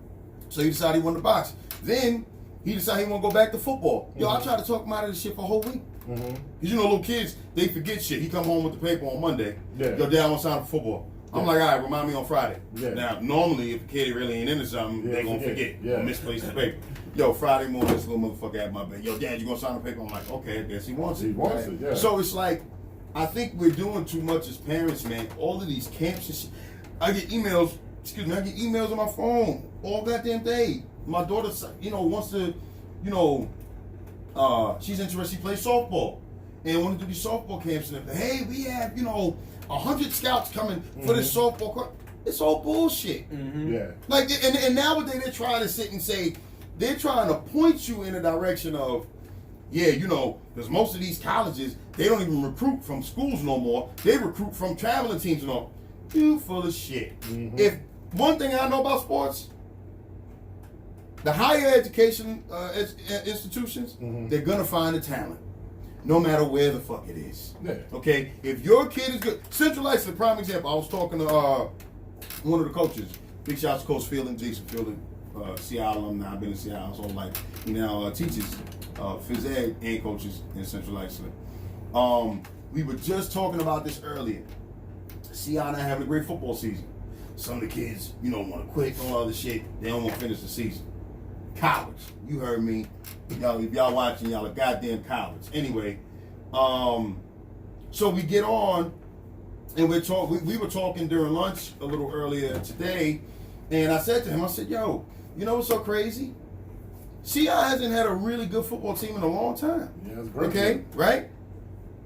So he decided he wanted to box. Then he decided he wanted to go back to football. Yo, I tried to talk him out of this shit for a whole week. Because little kids, they forget shit. He come home with the paper on Monday. Yeah. Yo, Dad, I want to sign up for football. I'm like, all right, remind me on Friday. Yeah. Now, normally, if a kid really ain't into something, they gonna forget. Yeah. Or misplace the paper. Yo, Friday morning, this little motherfucker at my bed. Yo, Dad, you gonna sign the paper? I'm like, okay, I guess he wants it. He wants it, yeah. So it's like, I think we're doing too much as parents, man. All of these camps and shit. I get emails on my phone all goddamn day. My daughter, wants to, she's interested. She plays softball and want to do these softball camps. And hey, we have 100 scouts coming for this softball camp. It's all bullshit. Mm-hmm. Yeah. Like, and nowadays they're trying to sit and say, they're trying to point you in a direction of, because most of these colleges, they don't even recruit from schools no more. They recruit from traveling teams and all. You full of shit. Mm-hmm. If one thing I know about sports, the higher education institutions, they're gonna find the talent, no matter where the fuck it is. Yeah. Okay, if your kid is good, Central Lights is a prime example. I was talking to one of the coaches. Big shout out to Coach Fielding, Jason Fielding, Seattle alumni. I've been in Seattle his whole life. He now teaches phys ed and coaches in Central Lights. We were just talking about this earlier. Seattle not having a great football season. Some of the kids, want to quit and all other shit. They don't want to finish the season. College, you heard me. Y'all, if y'all watching, y'all are goddamn cowards. Anyway, so we get on, and we were talking during lunch a little earlier today, and I said to him, yo, you know what's so crazy? CI hasn't had a really good football team in a long time. Yeah, that's great. Okay, right?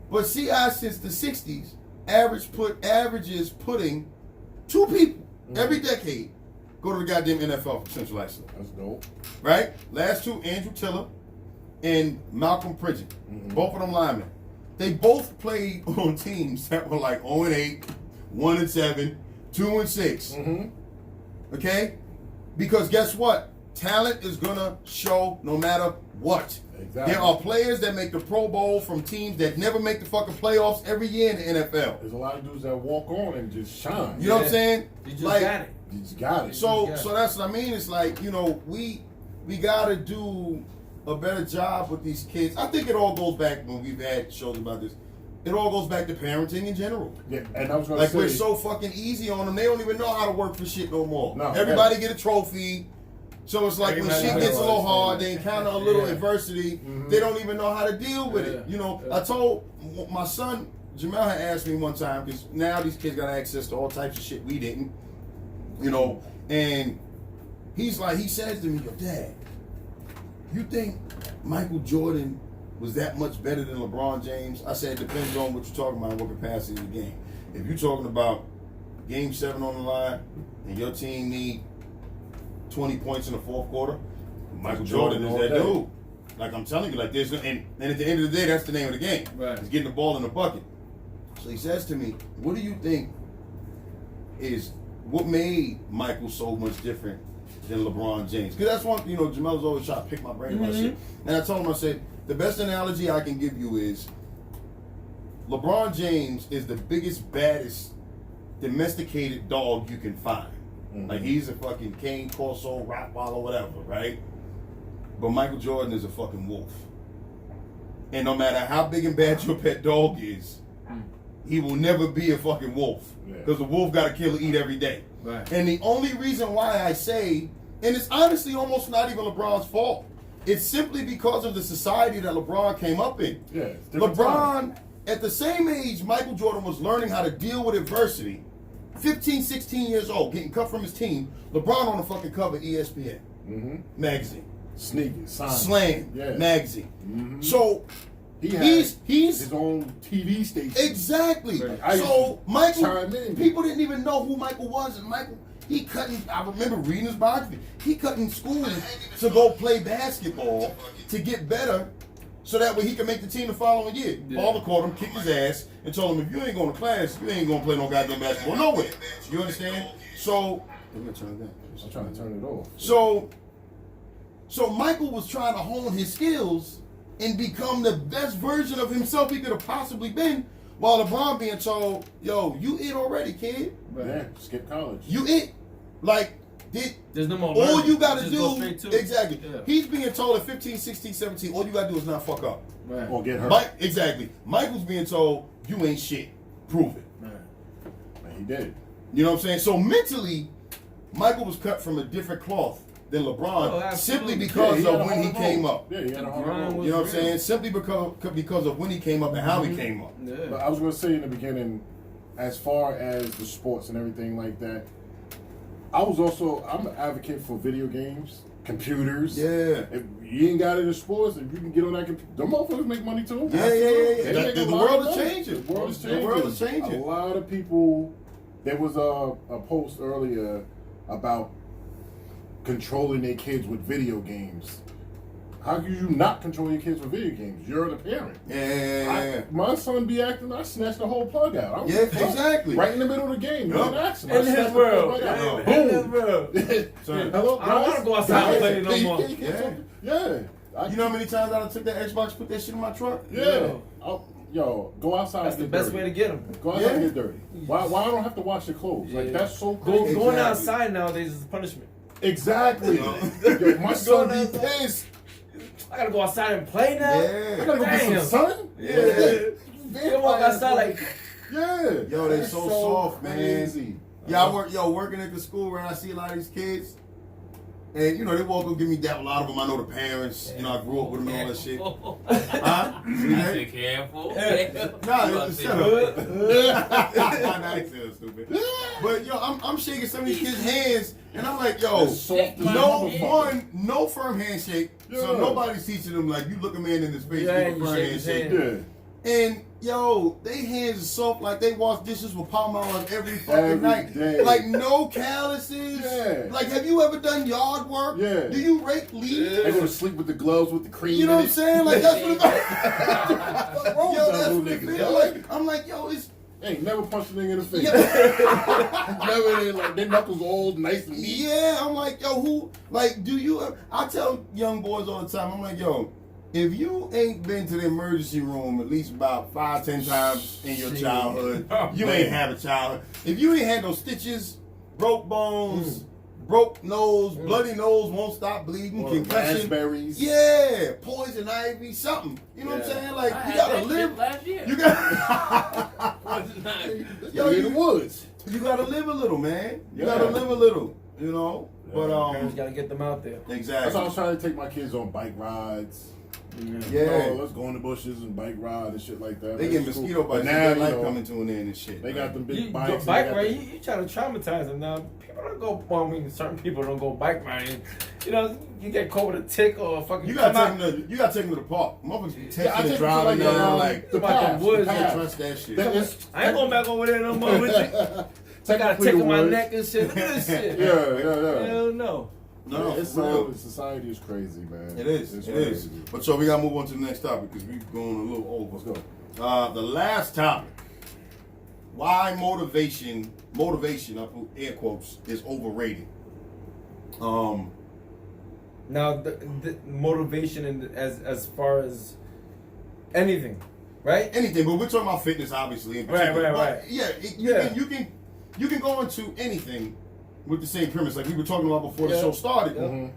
But CI since the 60s averages putting 2 people every decade go to the goddamn NFL for Central Lights. That's dope. Right? Last 2, Andrew Tiller and Malcolm Pridgeon. Both of them linemen. They both played on teams that were like 0-8, 1-7, 2-6. Okay? Because guess what? Talent is gonna show no matter what. Exactly. There are players that make the Pro Bowl from teams that never make the fucking playoffs every year in the NFL. There's a lot of dudes that walk on and just shine. You know what I'm saying? You just got it. You just got it. So that's what I mean. It's like, we gotta do a better job with these kids. I think it all goes back, when we've had shows about this, it all goes back to parenting in general. Yeah, and I was gonna say, we're so fucking easy on them. They don't even know how to work for shit no more. No, everybody get a trophy. So it's like when shit gets a little hard, they encounter a little adversity, they don't even know how to deal with it. I told my son, Jamel had asked me one time, because now these kids got access to all types of shit we didn't, and he says to me, yo, Dad, you think Michael Jordan was that much better than LeBron James? I said, it depends on what you're talking about and what capacity of the game. If you're talking about Game 7 on the line and your team need 20 points in the fourth quarter, Michael Jordan is that dude. Like I'm telling you, like this, and at the end of the day, that's the name of the game. Right. It's getting the ball in the bucket. So he says to me, what do you think is what made Michael so much different than LeBron James? Because that's one, Jamel's always trying to pick my brain about shit. And I told him, I said, the best analogy I can give you is LeBron James is the biggest, baddest, domesticated dog you can find. Like he's a fucking cane, corso, rottweiler, whatever, right? But Michael Jordan is a fucking wolf. And no matter how big and bad your pet dog is, he will never be a fucking wolf. Because the wolf got to kill or eat every day. Right. And the only reason why I say, and it's honestly almost not even LeBron's fault, it's simply because of the society that LeBron came up in. Yeah, LeBron, at the same age Michael Jordan was learning how to deal with adversity, 15, 16 years old, getting cut from his team, LeBron on the fucking cover of ESPN magazine. Sneakers, Slam magazine. So he's his own TV station. Exactly. So Michael, people didn't even know who Michael was, and Michael, I remember reading his biography. He cut in school to go play basketball to get better, so that way he could make the team the following year. Father called him, kicked his ass, and told him, if you ain't going to class, you ain't going to play no goddamn basketball nowhere. You understand? So, I'm going to turn it down. I'm trying to turn it off. So Michael was trying to hone his skills and become the best version of himself he could have possibly been, while LeBron being told, yo, you it already, kid. Yeah, skip college. You it. Like, there's no more all learning. you got to Go do, exactly. Yeah. He's being told at 15, 16, 17, all you got to do is not fuck up. Right. Or get hurt. Exactly. Michael's being told, you ain't shit. Prove it. Right. And he did. You know what I'm saying? So mentally, Michael was cut from a different cloth than LeBron simply because of when he came up. Yeah, he had a hard road. You know what I'm saying? Simply because of when he came up and how he came up. Yeah. But I was going to say in the beginning, as far as the sports and everything like that, I'm an advocate for video games, computers. Yeah. If you ain't got it in sports, if you can get on that computer, them motherfuckers make money too. Yeah. The world is changing. The world is changing. A lot of people, there was a post earlier about controlling their kids with video games. How can you not control your kids with video games? You're the parent. Yeah. My son be acting, I snatched the whole plug out. Exactly. Right in the middle of the game. Yep. In his world. In his world. Hello, I don't want to go outside and play no more. Yeah. You know how many times I took that Xbox, put that shit in my truck? Yeah. Yo, go outside. That's the best way to get them. Go outside and get dirty. Why I don't have to wash your clothes? Like, that's so crazy. Going outside nowadays is punishment. Exactly. Yo, my son be pissed. I gotta go outside and play now? Yeah. I gotta go get some sun? Yeah. You walk outside like... Yeah. Yo, they so soft, man. Crazy. Yeah, working at the school where I see a lot of these kids. And, they walk up, give me dap. A lot of them, I know the parents. I grew up with them and all that shit. Huh? Be careful. Nah, it's shut up. Nah, it's stupid. But, I'm shaking some of these kids' hands, and I'm like, no firm handshake. Yeah. So nobody's teaching them, like, you look a man in his face, give a firm handshake. Yeah. And they hands are soft like they wash dishes with Palmolive every fucking night. Day. Like no calluses. Yeah. Like have you ever done yard work? Yeah. Do you rake leaves? They go to sleep with the gloves with the cream. You know what I'm saying? Like that's what that's what it feel like. I'm like, it's. Ain't never punched a nigga in the face. Never like their knuckles all nice and neat. Yeah, I'm like, who? Like, do you? I tell young boys all the time. I'm like, if you ain't been to the emergency room at least about 5-10 times in your childhood, you ain't have a childhood. If you ain't had no stitches, broke bones, broke nose, bloody nose, won't stop bleeding, concussion, raspberries, poison ivy, something. You know what I'm saying? Like I you gotta had that live. shit last year. You got Poison ivy. in the woods. You gotta live a little, man. You gotta live a little. But parents gotta get them out there. Exactly. That's why I was trying to take my kids on bike rides. Yeah. Let's go in the bushes and bike ride and shit like that. They get mosquito bites. Now, life coming to an end and shit. They got them big You bikes. Bike ride, you try to traumatize them now. People don't go, certain people don't go bike riding. You get caught with a tick or a fucking... You gotta take them to the park. Motherfuckers be texting and driving now. Like, the path. woods. I can't trust that shit. I ain't going back over there no more with you. I got a tick in my neck and shit. Look at this shit. Yeah. Hell no. No, it's real. Society is crazy, man. It is. It is. But so we gotta move on to the next topic because we're going a little over. Let's go. The last topic: why motivation, I put air quotes, is overrated. Now, the motivation as far as anything, right? Anything, but we're talking about fitness, obviously. Right. But you can go into anything with the same premise, like we were talking about before the show started. Mm-hmm.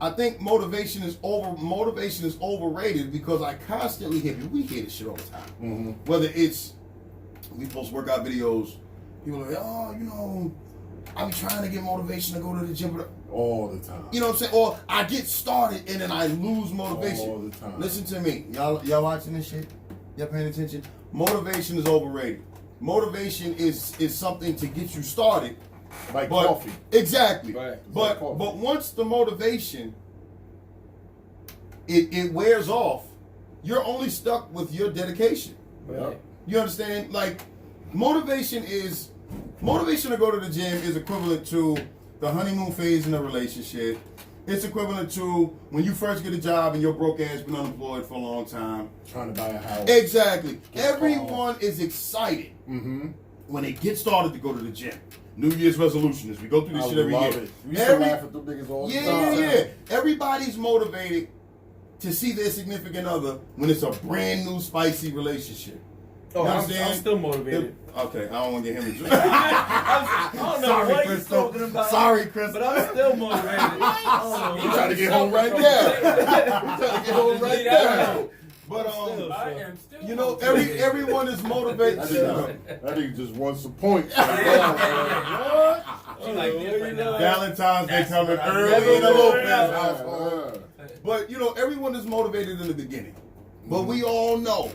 I think motivation is overrated because I constantly we hear this shit all the time. Mm-hmm. Whether it's we post workout videos, people are like, I be trying to get motivation to go to the gym all the time. You know what I'm saying? Or I get started and then I lose motivation. All the time. Listen to me. Y'all watching this shit? Y'all paying attention? Motivation is overrated. Motivation is something to get you started. Like coffee. Exactly. Right. But once the motivation it wears off, you're only stuck with your dedication. Right. You understand? Like motivation to go to the gym is equivalent to the honeymoon phase in a relationship. It's equivalent to when you first get a job and your broke ass been unemployed for a long time. Trying to buy a house. Exactly. Everyone is excited when they get started to go to the gym. New Year's resolution is we go through this shit every year. We used to laugh at the niggas all the time. Yeah. Everybody's motivated to see their significant other when it's a brand new spicy relationship. Oh, I'm still motivated. Okay, I don't want to get him in trouble. I don't know what he's talking about. Sorry, Chris. But I'm still motivated. You trying to get home right now. You trying to get home right now. But I am still. you know, everyone is motivated. That nigga just wants some points. Valentine's Day coming early in the Lopez household. But you know, everyone is motivated in the beginning. But we all know,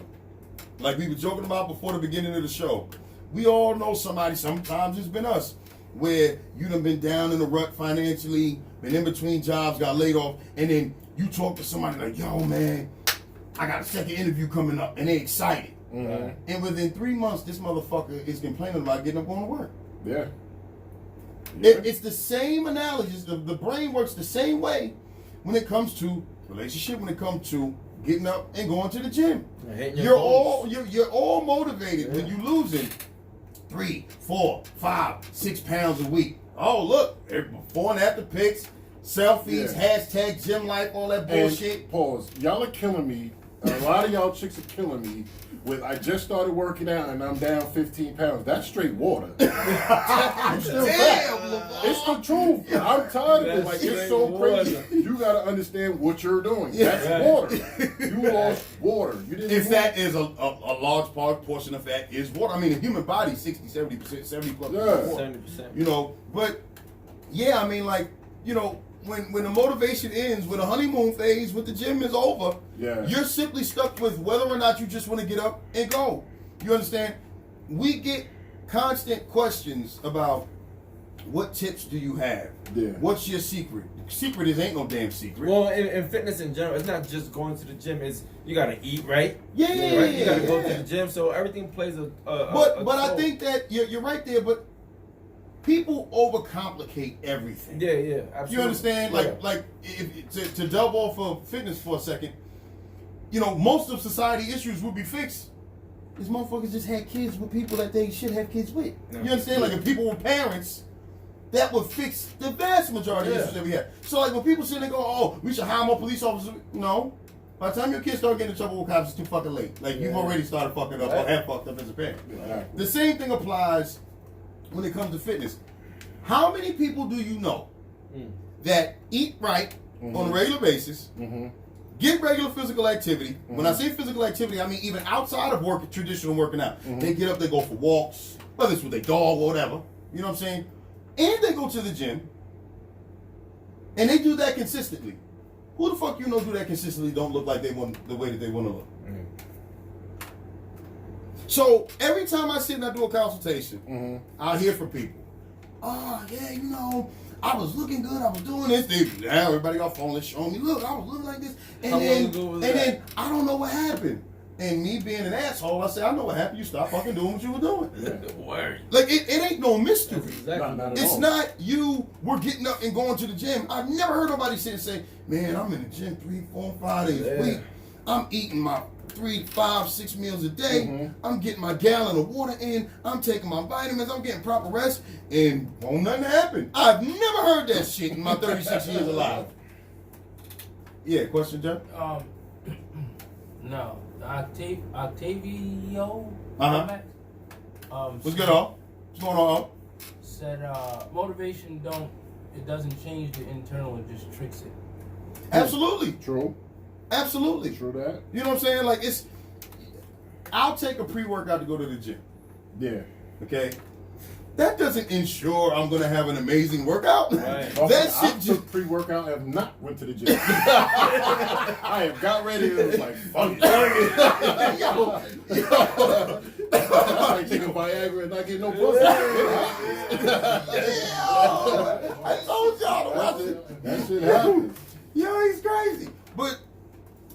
like we were joking about before the beginning of the show, we all know somebody, sometimes it's been us, where you done been down in the rut financially, been in between jobs, got laid off, and then you talk to somebody like, yo man, I got a second interview coming up, and they excited. And within 3 months, this motherfucker is complaining about getting up going to work. Yeah. It's the same analogy. The brain works the same way when it comes to relationship, when it comes to getting up and going to the gym. You're all motivated when you losing 3, 4, 5, 6 pounds a week. Oh look, before and after pics, selfies, hashtag gym life, all that bullshit. And pause. Y'all are killing me. A lot of y'all chicks are killing me with I just started working out and I'm down 15 pounds. That's straight water. I'm still fat. It's the truth. I'm tired of it. Like, it's so crazy. You got to understand what you're doing. That's water. You lost water. You didn't. If that is a large portion of that is water. I mean, the human body, 60, 70%, 70+ water. 70%. You know, but yeah, I mean, like, you know, when the motivation ends, when the honeymoon phase with the gym is over, you're simply stuck with whether or not you just want to get up and go. You understand? We get constant questions about what tips do you have? What's your secret? Secret is ain't no damn secret. Well, in fitness in general, it's not just going to the gym. It's you got to eat right. Yeah, right? You got to go to the gym. So everything plays a But I think that you're right there. But people overcomplicate everything. Yeah, absolutely. You understand? Like to delve off of fitness for a second, you know, most of society issues would be fixed. These motherfuckers just had kids with people that they should have kids with. You understand? Like if people were parents, that would fix the vast majority of issues that we have. So like when people sit and go, oh, we should hire more police officers. No. By the time your kids start getting in trouble with cops, it's too fucking late. Like you've already started fucking up or have fucked up as a parent. The same thing applies when it comes to fitness. How many people do you know that eat right on a regular basis, get regular physical activity? When I say physical activity, I mean even outside of traditional working out. They get up, they go for walks, whether it's with their dog or whatever. You know what I'm saying? And they go to the gym, and they do that consistently. Who the fuck you know do that consistently don't look like they want the way that they want to look? So every time I sit and I do a consultation, I'll hear from people. Oh yeah, you know, I was looking good. I was doing this. Now everybody got phone showing me. Look, I was looking like this, and then I don't know what happened. And me being an asshole, I say, I know what happened. You stopped fucking doing what you were doing. Don't worry. Like it ain't no mystery. It's not you were getting up and going to the gym. I've never heard nobody sit and say, man, I'm in the gym 3, 4, 5 days a week. I'm eating my 3, 5, 6 meals a day. I'm getting my gallon of water in. I'm taking my vitamins. I'm getting proper rest. And won't nothing happen. I've never heard that shit in my 36 years alive. Yeah, question, Jeff? No. Octavio. What's good, all? What's going on? Said motivation doesn't change the internal, it just tricks it. Absolutely. True. Absolutely. True that. You know what I'm saying? Like I'll take a pre-workout to go to the gym. Yeah. Okay? That doesn't ensure I'm going to have an amazing workout. Right. That shit just pre-workout and have not went to the gym. I have got ready and was like, fuck it. I take a Viagra and not get no pussy. I told y'all to watch it. That shit happens. Yo, he's crazy. But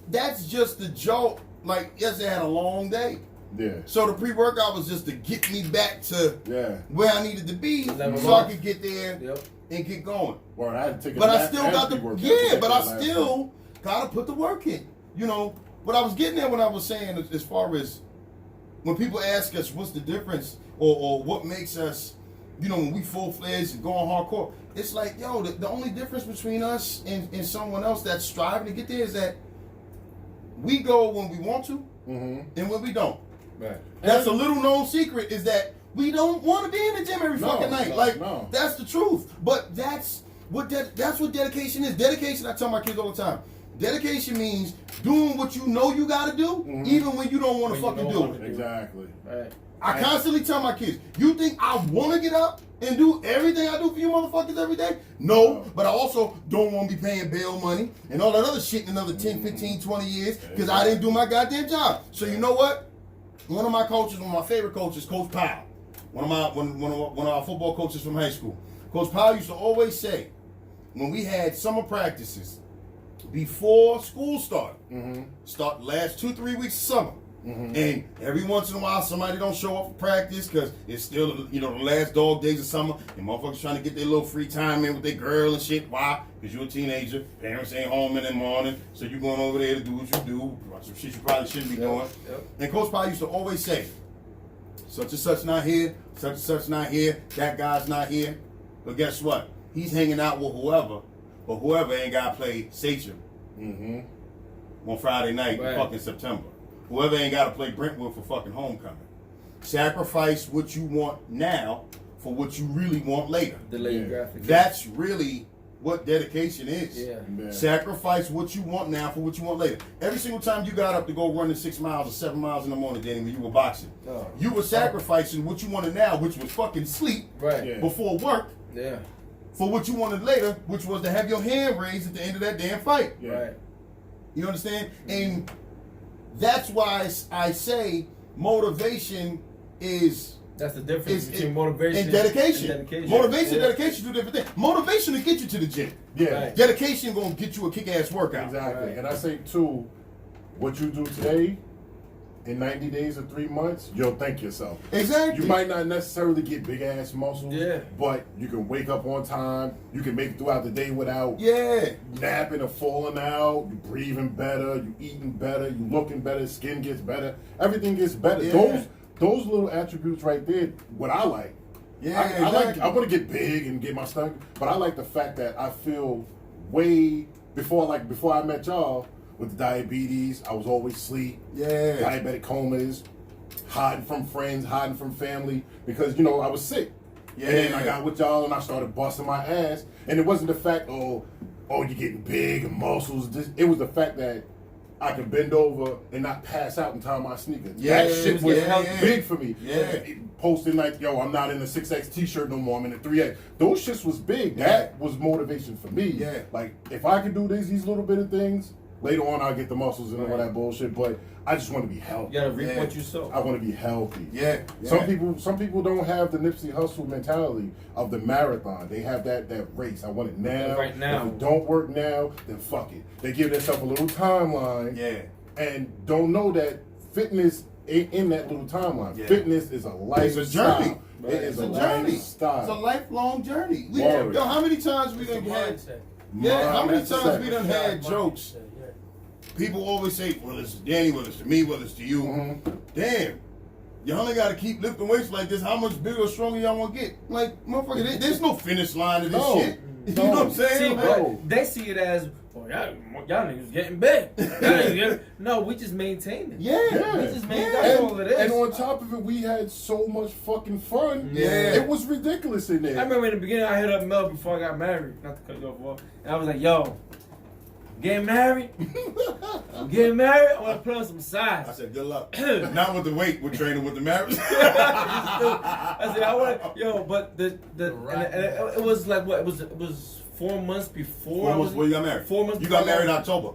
that's just the joke. Like, yesterday I had a long day. Yeah. So the pre-workout was just to get me back to where I needed to be so I could get there and get going. Well, I had to take a but I still got I still got to put the work in. You know, what I was getting at when I was saying as far as when people ask us what's the difference or what makes us, you know, when we full-fledged and going hardcore, it's like, yo, the only difference between us and someone else that's striving to get there is that we go when we want to and when we don't. Right. That's a little known secret is that we don't want to be in the gym every fucking night. That's the truth. But that's what dedication is. Dedication, I tell my kids all the time, Dedication means doing what you know you gotta do, even when you don't want to fucking do it. Exactly. Right. I constantly tell my kids, you think I want to get up and do everything I do for you motherfuckers every day? No, but I also don't want to be paying bail money and all that other shit in another 10, 15, 20 years because I didn't do my goddamn job. So you know what? One of my coaches, one of my favorite coaches, Coach Powell, one of our football coaches from high school. Coach Powell used to always say, when we had summer practices before school started, start last 2-3 weeks of summer. And every once in a while, somebody don't show up for practice because it's still, the last dog days of summer, and motherfuckers trying to get their little free time in with their girl and shit. Why? Because you're a teenager, parents ain't home in the morning, so you're going over there to do what you do, some shit you probably shouldn't be doing. And Coach Powell used to always say, such and such not here, such and such not here, that guy's not here. But guess what? He's hanging out with whoever, but whoever ain't got to play Sachem on Friday night in fucking September. Whoever ain't got to play Brentwood for fucking homecoming. Sacrifice what you want now for what you really want later. Delayed gratification. That's really what dedication is. Yeah. Sacrifice what you want now for what you want later. Every single time you got up to go running 6 miles or 7 miles in the morning, Danny, when you were boxing, you were sacrificing what you wanted now, which was fucking sleep before work. Yeah. For what you wanted later, which was to have your hand raised at the end of that damn fight. Right. You understand? And that's why I say motivation is... That's the difference between motivation and dedication. Motivation and dedication are two different things. Motivation will get you to the gym. Yeah. Dedication going to get you a kick-ass workout. Exactly. And I say, too, what you do today, in 90 days or 3 months, you'll thank yourself. Exactly. You might not necessarily get big-ass muscles, but you can wake up on time. You can make it throughout the day without napping or falling out. You breathing better. You eating better. You looking better. Skin gets better. Everything gets better. Yeah. Those little attributes right there, what I like. I want to get big and get my stomach, but I like the fact that I feel way before I met y'all with diabetes. I was always asleep. Diabetic comas, hiding from friends, hiding from family because I was sick. And I got with y'all and I started busting my ass. And it wasn't the fact you're getting big and muscles. It was the fact that I could bend over and not pass out in time my sneakers. That shit was big for me. Posting I'm not in a 6X t-shirt no more, I'm in a 3X. Those shits was big. That was motivation for me. Like, if I could do these little bit of things, later on I'll get the muscles and all that bullshit, but I just want to be healthy. You gotta reap what you sow. I want to be healthy. Some people don't have the Nipsey Hussle mentality of the marathon. They have that race. I want it now. Right now. If it don't work now, then fuck it. They give themselves a little timeline. And don't know that fitness ain't in that little timeline. Fitness is a lifestyle. It's a journey. It is a journey. lifestyle. It's a lifelong journey. How many times we done had? How many times we done had jokes? People always say, well, it's to Danny, well, it's to me, well, it's to you. Damn. Y'all ain't got to keep lifting weights like this. How much bigger or stronger y'all want to get? Like, motherfucker, there's no finish line to this shit. You know what I'm saying? They see it as, y'all niggas getting big. No, we just maintain it. We just maintain that's all it is. And on top of it, we had so much fucking fun. It was ridiculous in there. I remember in the beginning, I hit up Mel before I got married. Not to cut you off, and I was like, yo, getting married? I'm getting married? I want to put on some size. I said, good luck. Not with the weight, we're training with the marriage. I said, I want to, but it was like, what? It was 4 months before. 4 months before you got married? 4 months. You got married in October?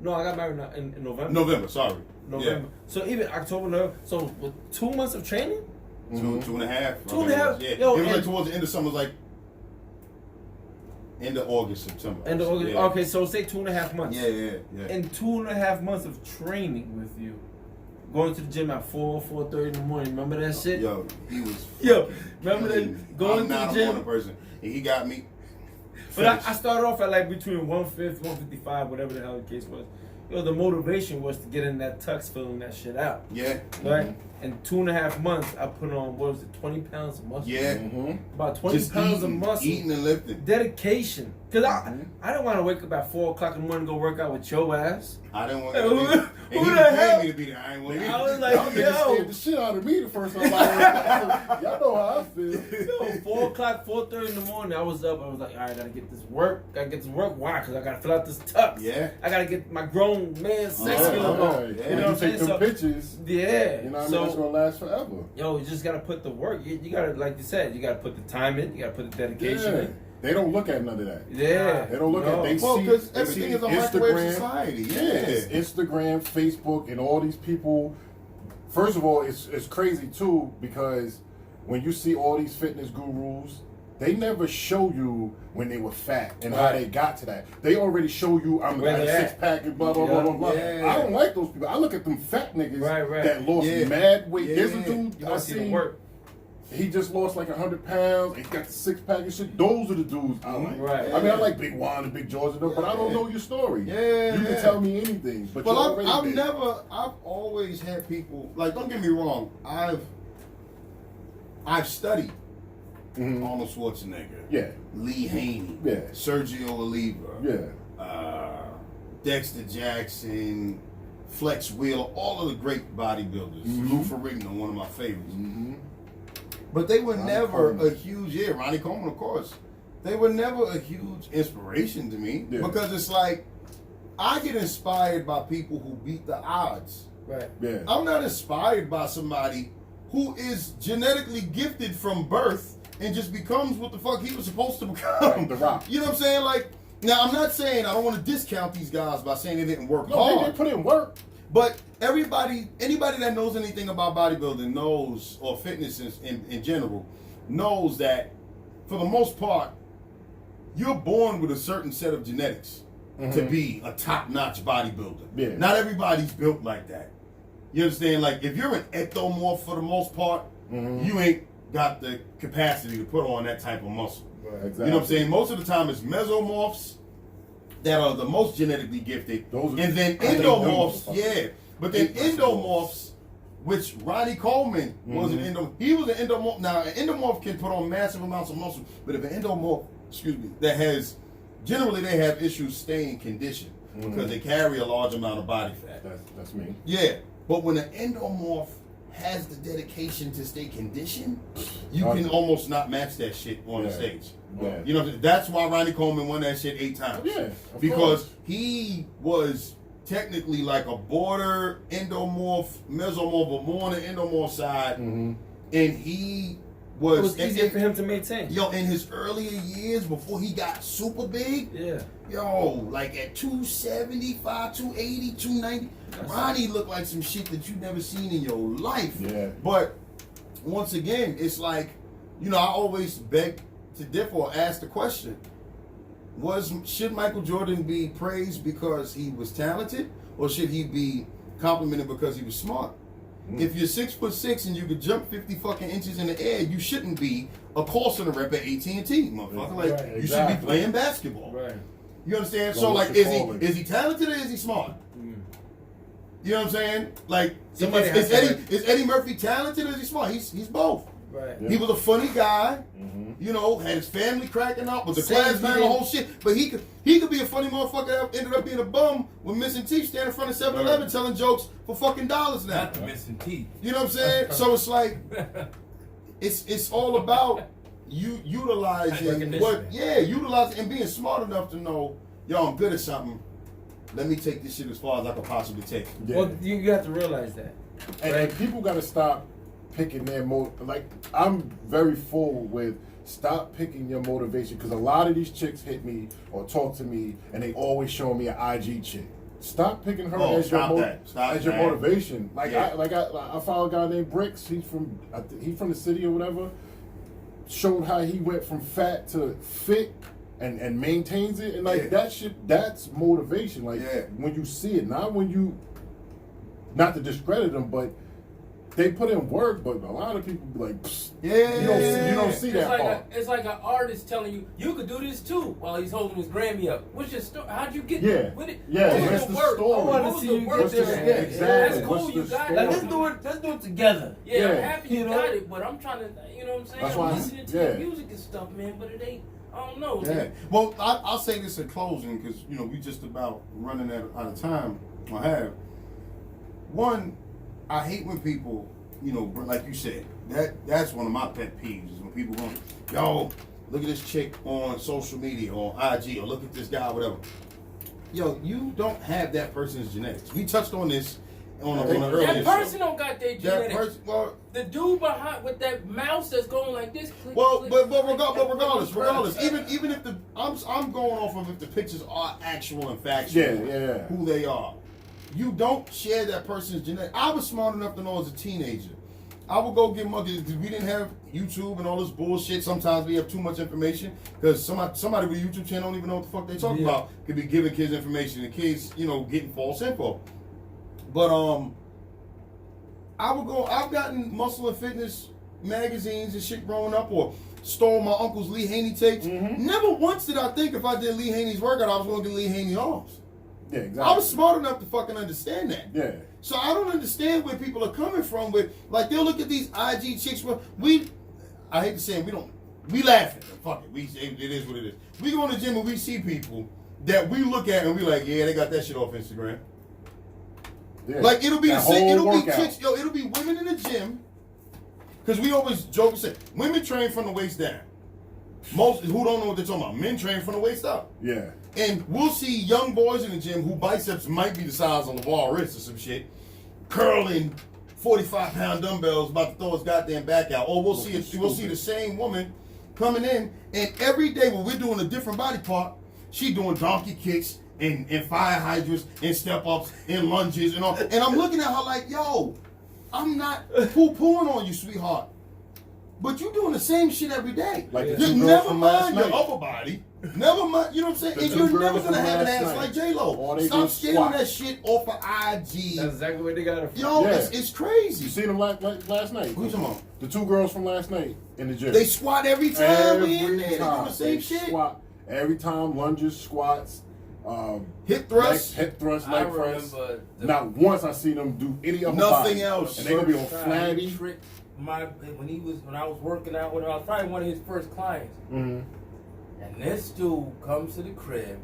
No, I got married in November. November, sorry. November. So even October, November. So with 2 months of training? Two and a half. 2.5. Yeah. Yo, it was like towards the end of summer, like end of August, September. End of August. Okay, so say 2.5 months. Yeah. In 2.5 months of training with you, going to the gym at 4:30 in the morning. Remember that shit? Yo, he was. Remember that going to the gym? I'm not a morning person, and he got me. But I started off at like between 150, 155, whatever the hell the case was. The motivation was to get in that tux, filling that shit out. Right? In 2.5 months, I put on, 20 pounds of muscle? About 20 pounds of muscle. Eating and lifting. Dedication. Cause I don't want to wake up at 4 o'clock in the morning and go work out with your ass. I didn't want to. Who the hell? Me to be there. I ain't want to. I was like, y'all niggas scared the shit out of me the first time. Y'all know how I feel. Yo, 4 o'clock, 4:30 in the morning. I was up. I was like, all right, I gotta get this work. Why? Cause I gotta fill out this tux. Yeah. I gotta get my grown man sex. Yeah. You know You what I'm take saying? them So, pictures. yeah. You know what I mean? It's gonna last forever. Yo, you just gotta put the work. You gotta, like you said, you gotta put the time in. You gotta put the dedication in. They don't look at none of that. Yeah. They don't look at. They well, see because everything is a microwave society. Yeah. It's Instagram, Facebook, and all these people. First of all, it's crazy too because when you see all these fitness gurus, they never show you when they were fat and how they got to that. They already show you I'm got a 6-pack and blah blah blah blah blah. Yeah. I don't like those people. I look at them fat niggas that lost Yeah. mad weight. Yeah. There's a dude You I don't see the seen. work. He just lost like 100 pounds. He got the 6-pack and shit. Those are the dudes I like. Right. I mean, I like Big Juan and Big George, but I don't know your story. Yeah, you can tell me anything. But well, I've always had people like. Don't get me wrong. I've studied Arnold Schwarzenegger. Yeah. Lee Haney. Yeah. Sergio Oliva. Yeah. Dexter Jackson. Flex Wheeler, all of the great bodybuilders. Lou Ferrigno, one of my favorites. But they were never a huge, Ronnie Coleman, of course. They were never a huge inspiration to me because it's like, I get inspired by people who beat the odds. Right. Yeah. I'm not inspired by somebody who is genetically gifted from birth and just becomes what the fuck he was supposed to become. The Rock. You know what I'm saying? Like, now, I'm not saying I don't want to discount these guys by saying they didn't work No, hard. they put in work. But anybody that knows anything about bodybuilding knows, or fitness in general, knows that for the most part, you're born with a certain set of genetics to be a top-notch bodybuilder. Yeah. Not everybody's built like that. You understand? Like, if you're an ectomorph for the most part, you ain't got the capacity to put on that type of muscle. Right. Exactly. You know what I'm saying? Most of the time it's mesomorphs that are the most genetically gifted. And then endomorphs, But then endomorphs, which Ronnie Coleman was an endomorph. He was an endomorph. Now, an endomorph can put on massive amounts of muscle, but if an endomorph, that has, generally they have issues staying conditioned because they carry a large amount of body fat. That's me. Yeah, but when an endomorph has the dedication to stay conditioned, you can almost not match that shit on the stage. Yeah. You know, that's why Ronnie Coleman won that shit 8 times. Yeah, because he was technically like a border endomorph, mesomorph, but more on the endomorph side, and he was. It was easier for him to maintain. Yo, in his earlier years before he got super big, like at 275, 280, 290, Ronnie looked like some shit that you've never seen in your life. Yeah. But once again, it's like, I always beg to differ or ask the question, should Michael Jordan be praised because he was talented, or should he be complimented because he was smart? If you're 6'6" and you could jump 50 fucking inches in the air, you shouldn't be a call center rep at AT&T, motherfucker. You should be playing basketball. Right. You understand? So like, is he talented or is he smart? You know what I'm saying? Like, is Eddie Murphy talented or is he smart? He's both. Right. He was a funny guy, had his family cracking up, was a class man, the whole shit. But he could be a funny motherfucker that ended up being a bum with missing teeth standing in front of 7-Eleven telling jokes for fucking dollars now. Not the missing teeth. You know what I'm saying? So it's like, it's all about you utilizing utilizing and being smart enough to know, I'm good at something. Let me take this shit as far as I can possibly take it. Yeah. Well, you have to realize that. And people got to stop picking their I'm very full with stop picking your motivation, because a lot of these chicks hit me or talk to me and they always show me an IG chick. Stop picking her as your motivation. I follow a guy named Bricks. He's from the city or whatever. Showed how he went from fat to fit and maintains it, and that shit. That's motivation. When you see it, not to discredit them, but they put in work. But a lot of people be like, you don't see that part. It's like an artist telling you could do this too while he's holding his Grammy up. What's your story? How'd you get there? What's the story? I want to see you get there. Exactly. That's cool. You got it. Let's do it together. Yeah, I'm happy you got it, but I'm trying to, you know what I'm saying? That's why I'm listening to your music and stuff, man, but it ain't. I don't know. Yeah. Well, I'll say this in closing because we just about running out of time. I have one. I hate when people, like you said, that's one of my pet peeves is when people go, yo, look at this chick on social media or IG or look at this guy, whatever. Yo, you don't have that person's genetics. We touched on this on an earlier That person don't got their genetics. Well, the dude behind with that mouse that's going like this. Click, well, click, but regardless, even if I'm going off of if the pictures are actual and factual, who they are. You don't share that person's genetics. I was smart enough to know as a teenager. I would go get monkeys because we didn't have YouTube and all this bullshit. Sometimes we have too much information because somebody with a YouTube channel don't even know what the fuck they talking about. Could be giving kids information and kids, getting false info. But I've gotten muscle and fitness magazines and shit growing up, or stole my uncle's Lee Haney tapes. Never once did I think if I did Lee Haney's workout, I was going to get Lee Haney off. Yeah, exactly. I was smart enough to fucking understand that. Yeah. So I don't understand where people are coming from with, like, they'll look at these IG chicks where I hate to say it, we laugh at them. Fuck it. It is what it is. We go in the gym and we see people that we look at and we like, yeah, they got that shit off Instagram. Yeah. Like, it'll be chicks, it'll be women in the gym, because we always joke and say, women train from the waist down. Most who don't know what they're talking about, men train from the waist up. Yeah. And we'll see young boys in the gym who biceps might be the size of LeVar wrist or some shit, curling 45-pound dumbbells about to throw his goddamn back out. Or we'll see the same woman coming in, and every day when we're doing a different body part, she doing donkey kicks and fire hydrants and step ups and lunges and all. And I'm looking at her like, yo, I'm not poo-pooing on you, sweetheart. But you doing the same shit every day. Like never mind your upper body. Never mind, you know what I'm saying? And you're never gonna have an ass like J-Lo. Stop stealing that shit off of IG. That's exactly what they got it from. Yo, it's crazy. You seen them last night? Who's them on? The two girls from last night in the gym. They squat every time we in there. They do the same shit. Squat every time, lunges, squats, hip thrust, leg press. Not once I see them do any other nothing else. And they gonna be on flabby. When I was working out with him, I was probably one of his first clients. Mm-hmm. And this dude comes to the crib,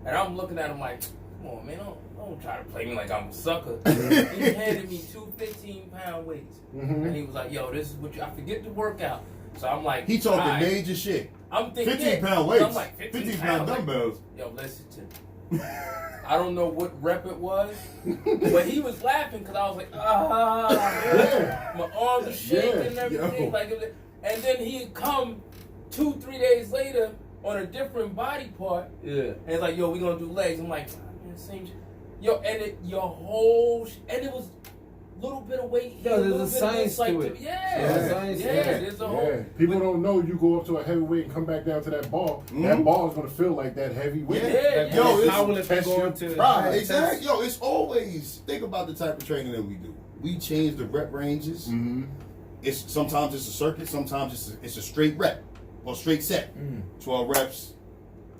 and I'm looking at him like, come on, man, don't try to play me like I'm a sucker. He handed me two 15-pound weights. And he was like, yo, this is what I forget to work out. So I'm like, he talking major shit. I'm thinking 15-pound weights. I'm like, 15-pound dumbbells. Yo, listen to me. I don't know what rep it was, but he was laughing because I was like, my arms are shaking and everything. And then he'd come 2-3 days later on a different body part. Yeah. And it's like, yo, we gonna do legs. I'm like, man, same shit. Yo, and it was a little bit of weight here. Yo, there's a science to it. There's a whole. People don't know you go up to a heavy weight and come back down to that bar. That bar is gonna feel like that heavy weight. Yo, it's exactly. Yo, it's always, think about the type of training that we do. We change the rep ranges. Mm-hmm. Sometimes it's a circuit, sometimes it's a straight rep or straight set. 12 reps,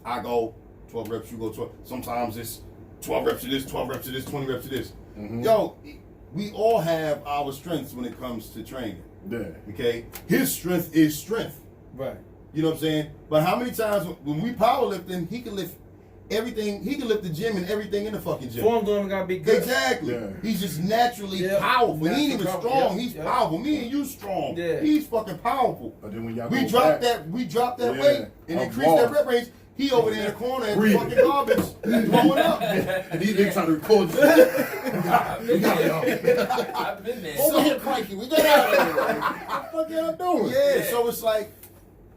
I go. 12 reps, you go 12. Sometimes it's 12 reps of this, 12 reps of this, 20 reps of this. Mm-hmm. Yo, we all have our strengths when it comes to training. Yeah. Okay? His strength is strength. Right. You know what I'm saying? But how many times when we powerlifting, he can lift everything, he can lift the gym and everything in the fucking gym. Form don't gotta be good. Exactly. Yeah. He's just naturally powerful. He ain't even strong. He's powerful. Me and you strong. Yeah. He's fucking powerful. But then when y'all we dropped that weight and increased that rep range. He over there in the corner at the fucking garbage, blowing up. And he's been trying to record this. I've been there. Over here, Crikey. We got out of here. What the fuck y'all doing? Yeah, so it's like,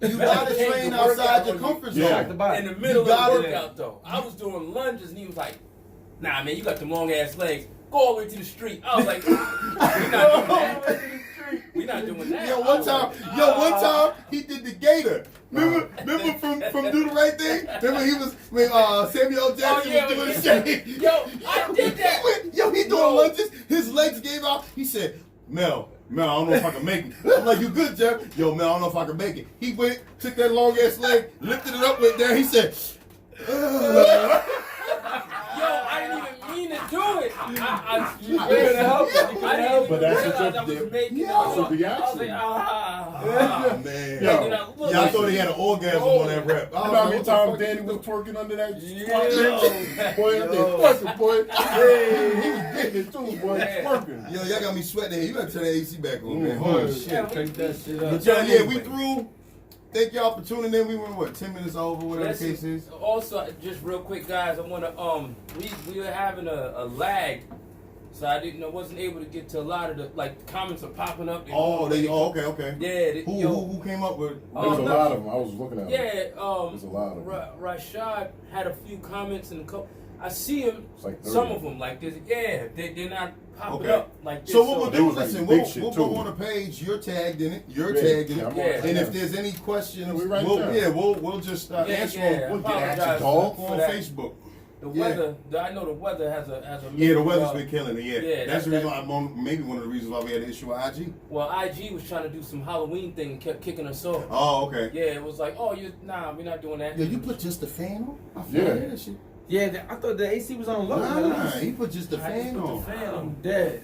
you gotta train outside your comfort zone. In the middle of the workout, though, I was doing lunges, and he was like, nah, man, you got them long-ass legs. Go all the way to the street. I was like, we're not doing that. Yo, one time, he did the gator. Remember from Do the Right Thing? Remember he was when Samuel Jackson was doing the shit. Yo, I did that. He doing lunges. His legs gave out. He said, Mel, I don't know if I can make it. I'm like, you good, Jeff? Yo, Mel, I don't know if I can make it. He went, took that long ass leg, lifted it up, went down. He said, Yo, I didn't even mean to do it. You couldn't help it. I didn't even But that's realize what I was making that's a I was reaction. like, Man. Yo. Yeah, I thought he had an orgasm on that rap. You know how many times Danny was twerking under that squat bench? Boy, that thing fucking, boy. Yeah, he was getting it too, boy. Twerking. Yo, y'all got me sweating. You gotta turn the AC back on, man. Oh, Shit, take that shit up. But yeah, we through. Thank y'all for tuning in. We went, what, 10 minutes over, whatever the case is? Also, just real quick, guys, I want to, we were having a lag, so I wasn't able to get to a lot of the, like, comments are popping up. Okay. Yeah. Who came up with? There's a lot of them. I was looking at them. Yeah, There's a lot of them. Rashad had a few comments and I see him, like some of them, like this, they're not popping Okay. up like this. So what we'll do, was like listen, big we'll shit, go too. on the page. You're tagged in it. You're tagged in it. Yeah. And if there's any questions, We write we'll down. we'll just answer them. We'll get at you, Apologize dog. for on that. Facebook. The weather, I know the weather has a Yeah, the weather's been killing it. Yeah, That's the reason. Maybe one of the reasons why we had an issue with IG. Well, IG was trying to do some Halloween thing and kept kicking us off. Oh, okay. Yeah, it was like, we're not doing that. Yeah, you put just the fan on? I Yeah. that shit. Yeah, I thought the AC was on low. Nah, he put just the I fan just put on. the fan on. I'm dead.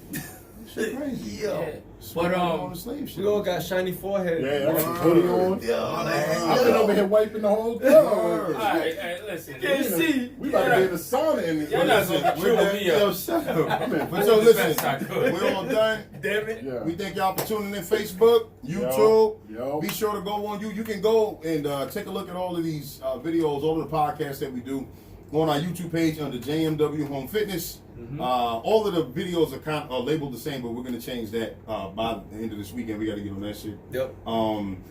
Shit crazy. Yeah. But on the slave shit. We all got shiny forehead. Yeah, I got the hoodie on. I've been over here wiping the whole thing. All right, listen. Can't see. We about to be in the sauna in this. You're not gonna We're control me Yo, up. shut up. in But so listen, best I could. we're all done. Damn it. Yeah. We thank y'all for tuning in. Facebook, YouTube. Yo. Be sure to go on you can go and take a look at all of these videos, all of the podcasts that we do on our YouTube page under JMW Home Fitness. All of the videos are labeled the same, but we're gonna change that by the end of this weekend. We got to get on that shit. Yep.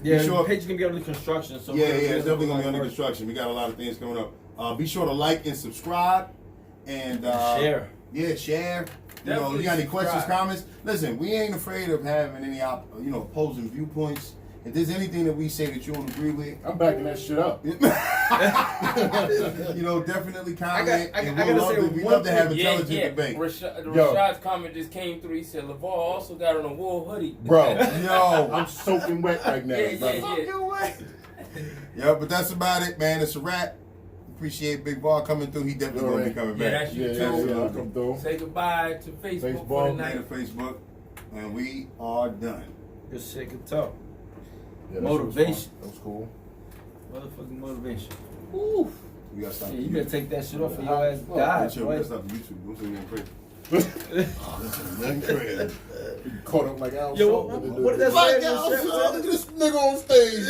Be The sure, page is gonna be under construction. So it's definitely gonna be under construction. We got a lot of things coming up. Be sure to like and subscribe and share. Yeah, share. You know, Definitely you got any questions, subscribe. comments? Listen, we ain't afraid of having any opposing viewpoints. If there's anything that we say that you don't agree with, I'm backing that shit up. definitely comment. I gotta say we one love to have thing. intelligent debate. Rashad's comment just came through. He said, Levar also got on a wool hoodie. Bro, Yo. I'm soaking wet right now. Yeah. Yeah, but that's about it, man. It's a wrap. Appreciate Big Bar coming through. He definitely gonna be coming Yeah, back. that's you Yeah, too. I'll come through. Say goodbye to Facebook for the Later, night. Facebook, and we are done. Good shit, good talk. Yeah, that shit was Motivation. fun. That was cool. Motherfucking motivation. Woo. We gotta stop. Yeah, the you YouTube. better take that shit off or your ass die, Chill, we boy. gotta stop the YouTube. Don't say nothing crazy. Caught up like Al Yo, Sharpton. what did that say? Look at this nigga on stage.